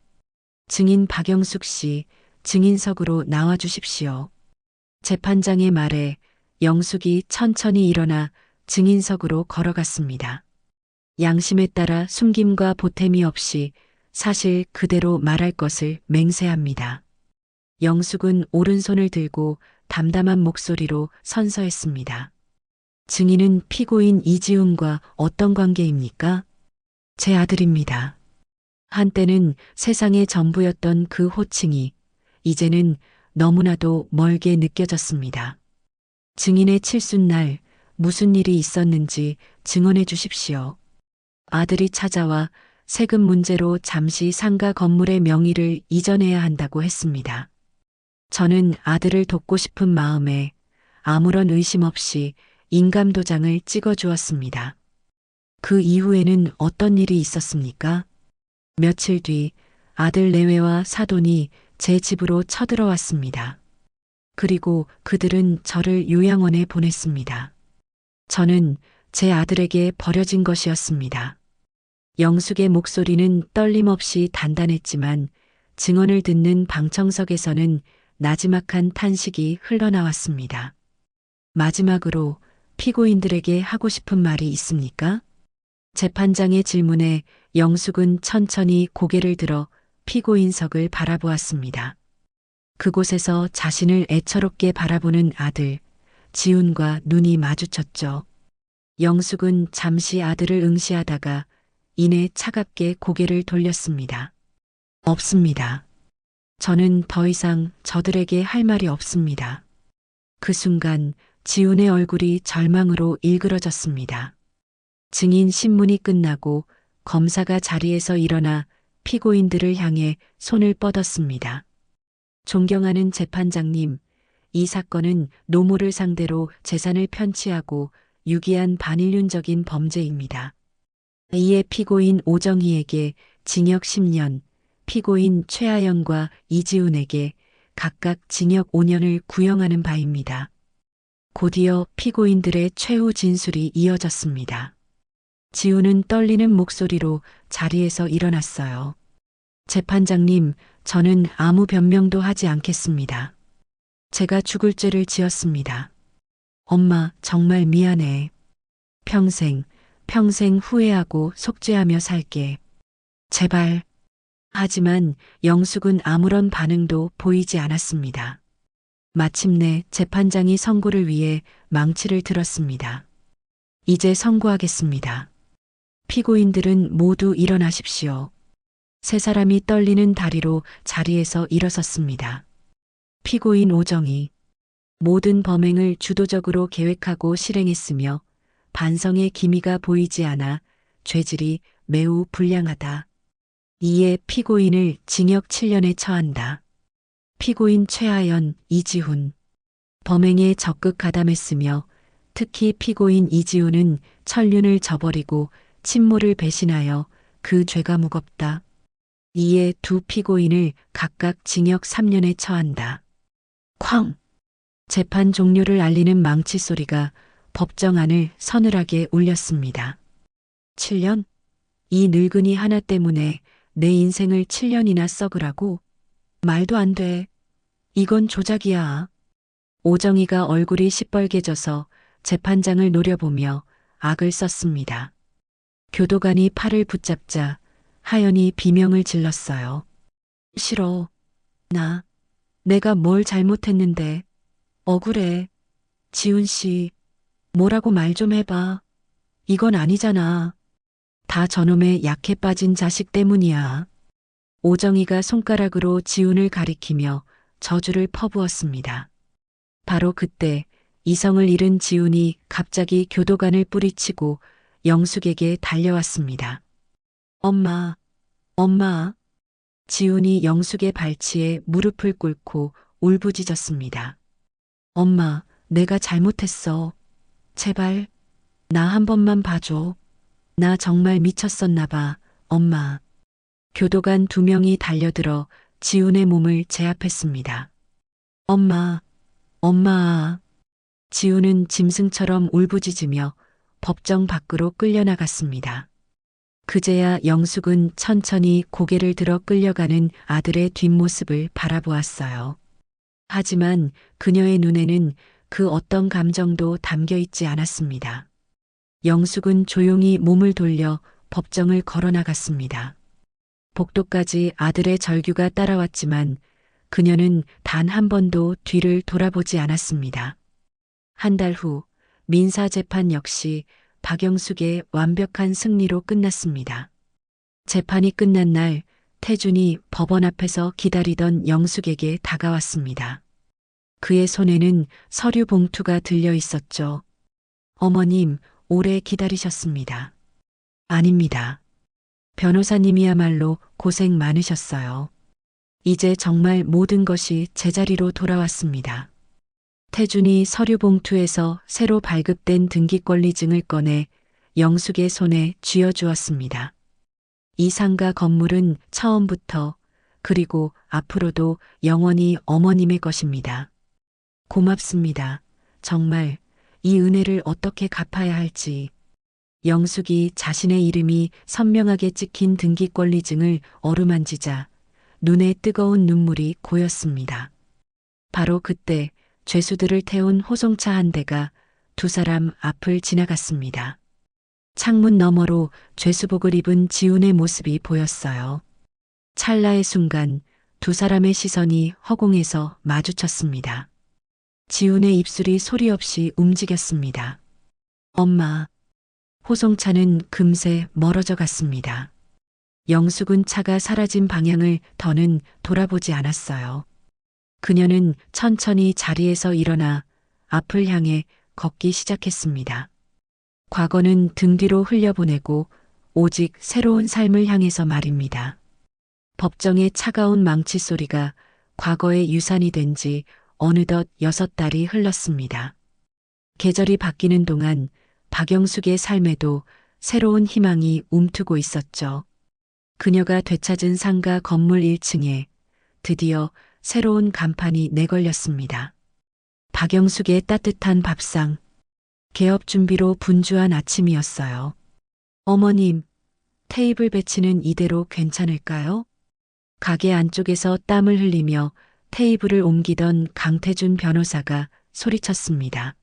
증인 박영숙 씨, 증인석으로 나와 주십시오. 재판장의 말에 영숙이 천천히 일어나 증인석으로 걸어갔습니다. 양심에 따라 숨김과 보탬이 없이 사실 그대로 말할 것을 맹세합니다. 영숙은 오른손을 들고 담담한 목소리로 선서했습니다. 증인은 피고인 이지훈과 어떤 관계입니까? 제 아들입니다. 한때는 세상의 전부였던 그 호칭이 이제는 너무나도 멀게 느껴졌습니다. 증인의 칠순날 무슨 일이 있었는지 증언해 주십시오. 아들이 찾아와 세금 문제로 잠시 상가 건물의 명의를 이전해야 한다고 했습니다. 저는 아들을 돕고 싶은 마음에 아무런 의심 없이 인감도장을 찍어 주었습니다. 그 이후에는 어떤 일이 있었습니까? 며칠 뒤 아들 내외와 사돈이 제 집으로 쳐들어왔습니다. 그리고 그들은 저를 요양원에 보냈습니다. 저는 제 아들에게 버려진 것이었습니다. 영숙의 목소리는 떨림없이 단단했지만 증언을 듣는 방청석에서는 나지막한 탄식이 흘러나왔습니다. 마지막으로 피고인들에게 하고 싶은 말이 있습니까? 재판장의 질문에 영숙은 천천히 고개를 들어 피고인석을 바라보았습니다. 그곳에서 자신을 애처롭게 바라보는 아들, 지훈과 눈이 마주쳤죠. 영숙은 잠시 아들을 응시하다가 이내 차갑게 고개를 돌렸습니다. 없습니다. 저는 더 이상 저들에게 할 말이 없습니다. 그 순간 지훈의 얼굴이 절망으로 일그러졌습니다. 증인 신문이 끝나고 검사가 자리에서 일어나 피고인들을 향해 손을 뻗었습니다. 존경하는 재판장님, 이 사건은 노모를 상대로 재산을 편취하고 유기한 반인륜적인 범죄입니다. 이에 피고인 오정희에게 징역 10년, 피고인 최하연과 이지훈에게 각각 징역 5년을 구형하는 바입니다. 곧이어 피고인들의 최후 진술이 이어졌습니다. 지훈은 떨리는 목소리로 자리에서 일어났어요. 재판장님, 저는 아무 변명도 하지 않겠습니다. 제가 죽을 죄를 지었습니다. 엄마, 정말 미안해. 평생 평생 후회하고 속죄하며 살게. 제발. 하지만 영숙은 아무런 반응도 보이지 않았습니다. 마침내 재판장이 선고를 위해 망치를 들었습니다. 이제 선고하겠습니다. 피고인들은 모두 일어나십시오. 세 사람이 떨리는 다리로 자리에서 일어섰습니다. 피고인 오정희. 모든 범행을 주도적으로 계획하고 실행했으며 반성의 기미가 보이지 않아 죄질이 매우 불량하다. 이에 피고인을 징역 7년에 처한다. 피고인 최하연, 이지훈. 범행에 적극 가담했으며 특히 피고인 이지훈은 천륜을 저버리고 친모를 배신하여 그 죄가 무겁다. 이에 두 피고인을 각각 징역 3년에 처한다. 쾅! 재판 종료를 알리는 망치 소리가 법정 안을 서늘하게 울렸습니다. 7년? 이 늙은이 하나 때문에 내 인생을 7년이나 썩으라고? 말도 안 돼. 이건 조작이야. 오정희가 얼굴이 시뻘개져서 재판장을 노려보며 악을 썼습니다. 교도관이 팔을 붙잡자 하연이 비명을 질렀어요. 싫어. 내가 뭘 잘못했는데. 억울해. 지훈 씨, 뭐라고 말 좀 해봐. 이건 아니잖아. 다 저놈의 약해 빠진 자식 때문이야. 오정희가 손가락으로 지훈을 가리키며 저주를 퍼부었습니다. 바로 그때 이성을 잃은 지훈이 갑자기 교도관을 뿌리치고 영숙에게 달려왔습니다. 엄마, 엄마. 지훈이 영숙의 발치에 무릎을 꿇고 울부짖었습니다. 엄마, 내가 잘못했어. 제발, 나 한 번만 봐줘. 나 정말 미쳤었나 봐, 엄마. 교도관 2명이 달려들어 지훈의 몸을 제압했습니다. 엄마, 엄마. 지훈은 짐승처럼 울부짖으며 법정 밖으로 끌려나갔습니다. 그제야 영숙은 천천히 고개를 들어 끌려가는 아들의 뒷모습을 바라보았어요. 하지만 그녀의 눈에는 그 어떤 감정도 담겨 있지 않았습니다. 영숙은 조용히 몸을 돌려 법정을 걸어나갔습니다. 복도까지 아들의 절규가 따라왔지만 그녀는 단 한 번도 뒤를 돌아보지 않았습니다. 한 달 후 민사재판 역시 박영숙의 완벽한 승리로 끝났습니다. 재판이 끝난 날 태준이 법원 앞에서 기다리던 영숙에게 다가왔습니다. 그의 손에는 서류 봉투가 들려 있었죠. 어머님, 오래 기다리셨습니다. 아닙니다. 변호사님이야말로 고생 많으셨어요. 이제 정말 모든 것이 제자리로 돌아왔습니다. 태준이 서류 봉투에서 새로 발급된 등기권리증을 꺼내 영숙의 손에 쥐어주었습니다. 이 상가 건물은 처음부터 그리고 앞으로도 영원히 어머님의 것입니다. 고맙습니다. 정말 이 은혜를 어떻게 갚아야 할지. 영숙이 자신의 이름이 선명하게 찍힌 등기권리증을 어루만지자 눈에 뜨거운 눈물이 고였습니다. 바로 그때 죄수들을 태운 호송차 한 대가 두 사람 앞을 지나갔습니다. 창문 너머로 죄수복을 입은 지훈의 모습이 보였어요. 찰나의 순간 두 사람의 시선이 허공에서 마주쳤습니다. 지훈의 입술이 소리 없이 움직였습니다. 엄마. 호송차는 금세 멀어져 갔습니다. 영숙은 차가 사라진 방향을 더는 돌아보지 않았어요. 그녀는 천천히 자리에서 일어나 앞을 향해 걷기 시작했습니다. 과거는 등 뒤로 흘려보내고 오직 새로운 삶을 향해서 말입니다. 법정의 차가운 망치 소리가 과거의 유산이 된 지 어느덧 6달이 흘렀습니다. 계절이 바뀌는 동안 박영숙의 삶에도 새로운 희망이 움트고 있었죠. 그녀가 되찾은 상가 건물 1층에 드디어 새로운 간판이 내걸렸습니다. 박영숙의 따뜻한 밥상. 개업 준비로 분주한 아침이었어요. 어머님, 테이블 배치는 이대로 괜찮을까요? 가게 안쪽에서 땀을 흘리며 테이블을 옮기던 강태준 변호사가 소리쳤습니다.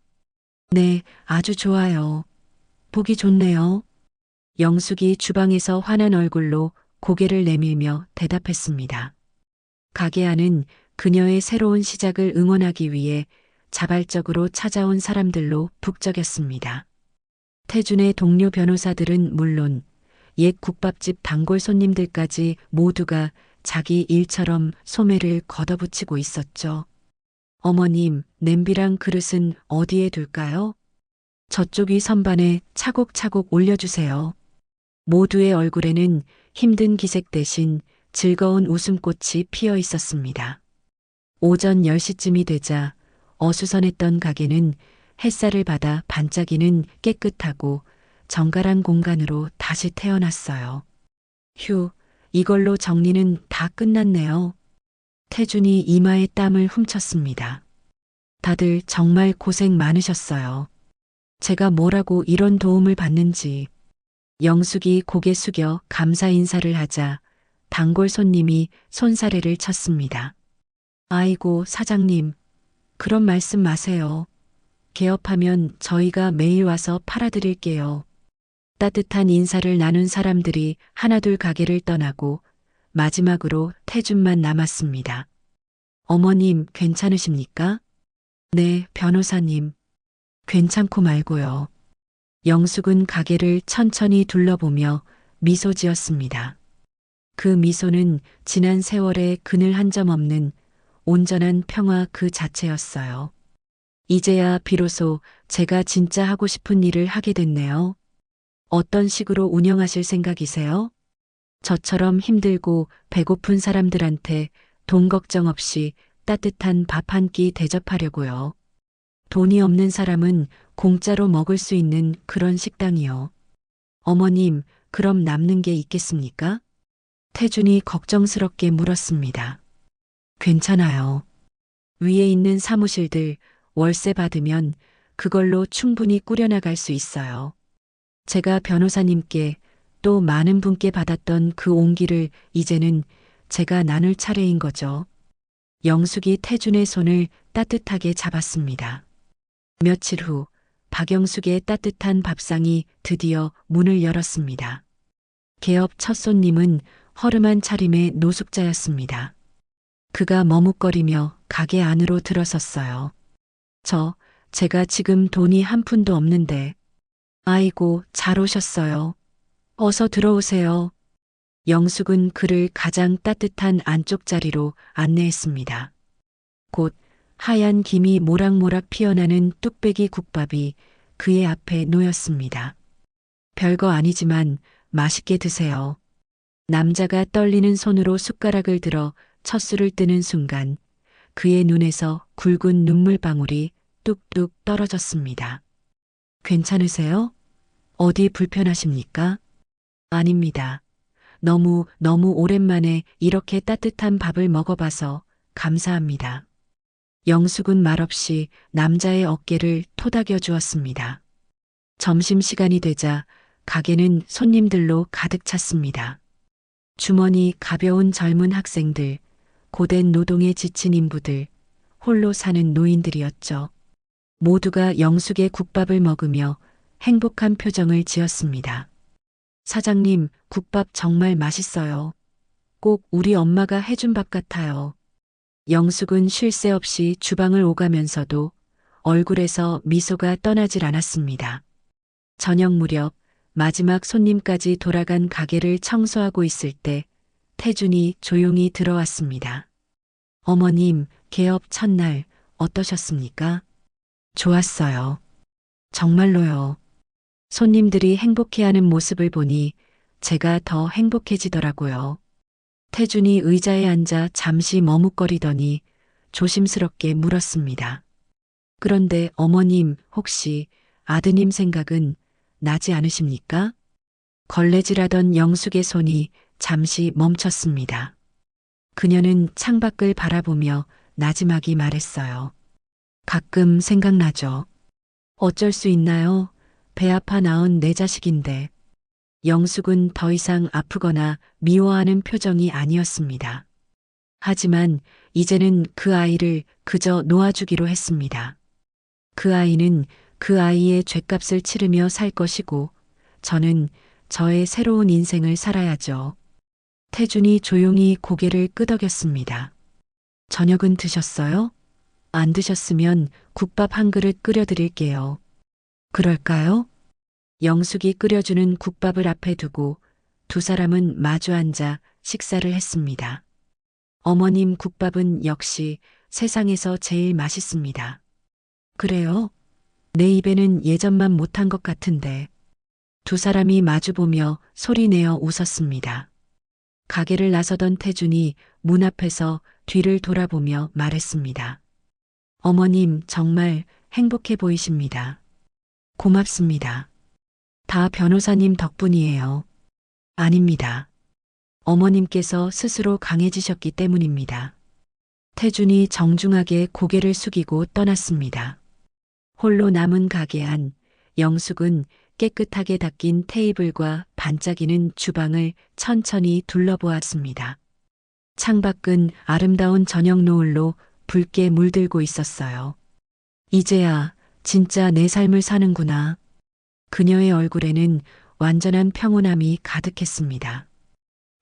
네, 아주 좋아요. 보기 좋네요. 영숙이 주방에서 환한 얼굴로 고개를 내밀며 대답했습니다. 가게 안은 그녀의 새로운 시작을 응원하기 위해 자발적으로 찾아온 사람들로 북적였습니다. 태준의 동료 변호사들은 물론 옛 국밥집 단골 손님들까지 모두가 자기 일처럼 소매를 걷어붙이고 있었죠. 어머님, 냄비랑 그릇은 어디에 둘까요? 저쪽 위 선반에 차곡차곡 올려주세요. 모두의 얼굴에는 힘든 기색 대신 즐거운 웃음꽃이 피어 있었습니다. 오전 10시쯤이 되자 어수선했던 가게는 햇살을 받아 반짝이는 깨끗하고 정갈한 공간으로 다시 태어났어요. 휴, 이걸로 정리는 다 끝났네요. 태준이 이마에 땀을 훔쳤습니다. 다들 정말 고생 많으셨어요. 제가 뭐라고 이런 도움을 받는지. 영숙이 고개 숙여 감사 인사를 하자 단골 손님이 손사래를 쳤습니다. 아이고, 사장님, 그런 말씀 마세요. 개업하면 저희가 매일 와서 팔아드릴게요. 따뜻한 인사를 나눈 사람들이 하나둘 가게를 떠나고 마지막으로 태준만 남았습니다. 어머님, 괜찮으십니까? 네, 변호사님. 괜찮고 말고요. 영숙은 가게를 천천히 둘러보며 미소 지었습니다. 그 미소는 지난 세월의 그늘 한 점 없는 온전한 평화 그 자체였어요. 이제야 비로소 제가 진짜 하고 싶은 일을 하게 됐네요. 어떤 식으로 운영하실 생각이세요? 저처럼 힘들고 배고픈 사람들한테 돈 걱정 없이 따뜻한 밥 한 끼 대접하려고요. 돈이 없는 사람은 공짜로 먹을 수 있는 그런 식당이요. 어머님, 그럼 남는 게 있겠습니까? 태준이 걱정스럽게 물었습니다. 괜찮아요. 위에 있는 사무실들 월세 받으면 그걸로 충분히 꾸려나갈 수 있어요. 제가 변호사님께 또 많은 분께 받았던 그 온기를 이제는 제가 나눌 차례인 거죠. 영숙이 태준의 손을 따뜻하게 잡았습니다. 며칠 후 박영숙의 따뜻한 밥상이 드디어 문을 열었습니다. 개업 첫 손님은 허름한 차림의 노숙자였습니다. 그가 머뭇거리며 가게 안으로 들어섰어요. 제가 지금 돈이 한 푼도 없는데. 아이고, 잘 오셨어요. 어서 들어오세요. 영숙은 그를 가장 따뜻한 안쪽 자리로 안내했습니다. 곧 하얀 김이 모락모락 피어나는 뚝배기 국밥이 그의 앞에 놓였습니다. 별거 아니지만 맛있게 드세요. 남자가 떨리는 손으로 숟가락을 들어 첫 술을 뜨는 순간 그의 눈에서 굵은 눈물방울이 뚝뚝 떨어졌습니다. 괜찮으세요? 어디 불편하십니까? 아닙니다. 너무 오랜만에 이렇게 따뜻한 밥을 먹어봐서 감사합니다. 영숙은 말없이 남자의 어깨를 토닥여 주었습니다. 점심시간이 되자 가게는 손님들로 가득 찼습니다. 주머니 가벼운 젊은 학생들, 고된 노동에 지친 인부들, 홀로 사는 노인들이었죠. 모두가 영숙의 국밥을 먹으며 행복한 표정을 지었습니다. 사장님, 국밥 정말 맛있어요. 꼭 우리 엄마가 해준 밥 같아요. 영숙은 쉴 새 없이 주방을 오가면서도 얼굴에서 미소가 떠나질 않았습니다. 저녁 무렵 마지막 손님까지 돌아간 가게를 청소하고 있을 때 태준이 조용히 들어왔습니다. 어머님, 개업 첫날 어떠셨습니까? 좋았어요. 정말로요. 손님들이 행복해하는 모습을 보니 제가 더 행복해지더라고요. 태준이 의자에 앉아 잠시 머뭇거리더니 조심스럽게 물었습니다. 그런데 어머님, 혹시 아드님 생각은 나지 않으십니까? 걸레질하던 영숙의 손이 잠시 멈췄습니다. 그녀는 창밖을 바라보며 나지막이 말했어요. 가끔 생각나죠. 어쩔 수 있나요? 배 아파 낳은 내 자식인데. 영숙은 더 이상 아프거나 미워하는 표정이 아니었습니다. 하지만 이제는 그 아이를 그저 놓아주기로 했습니다. 그 아이는 그 아이의 죗값을 치르며 살 것이고 저는 저의 새로운 인생을 살아야죠. 태준이 조용히 고개를 끄덕였습니다. 저녁은 드셨어요? 안 드셨으면 국밥 한 그릇 끓여드릴게요. 그럴까요? 영숙이 끓여주는 국밥을 앞에 두고 두 사람은 마주 앉아 식사를 했습니다. 어머님 국밥은 역시 세상에서 제일 맛있습니다. 그래요? 내 입에는 예전만 못한 것 같은데. 두 사람이 마주보며 소리내어 웃었습니다. 가게를 나서던 태준이 문 앞에서 뒤를 돌아보며 말했습니다. 어머님 정말 행복해 보이십니다. 고맙습니다. 다 변호사님 덕분이에요. 아닙니다. 어머님께서 스스로 강해지셨기 때문입니다. 태준이 정중하게 고개를 숙이고 떠났습니다. 홀로 남은 가게 안 영숙은 깨끗하게 닦인 테이블과 반짝이는 주방을 천천히 둘러보았습니다. 창밖은 아름다운 저녁 노을로 붉게 물들고 있었어요. 이제야 진짜 내 삶을 사는구나. 그녀의 얼굴에는 완전한 평온함이 가득했습니다.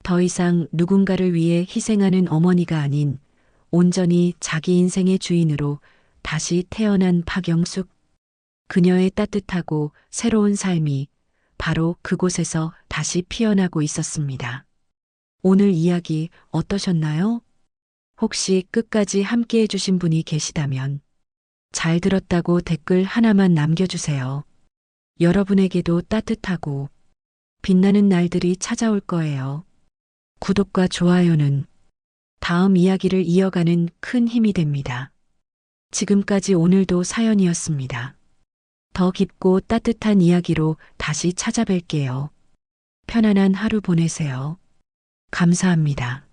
더 이상 누군가를 위해 희생하는 어머니가 아닌 온전히 자기 인생의 주인으로 다시 태어난 박영숙. 그녀의 따뜻하고 새로운 삶이 바로 그곳에서 다시 피어나고 있었습니다. 오늘 이야기 어떠셨나요? 혹시 끝까지 함께 해주신 분이 계시다면 잘 들었다고 댓글 하나만 남겨주세요. 여러분에게도 따뜻하고 빛나는 날들이 찾아올 거예요. 구독과 좋아요는 다음 이야기를 이어가는 큰 힘이 됩니다. 지금까지 오늘도 사연이었습니다. 더 깊고 따뜻한 이야기로 다시 찾아뵐게요. 편안한 하루 보내세요. 감사합니다.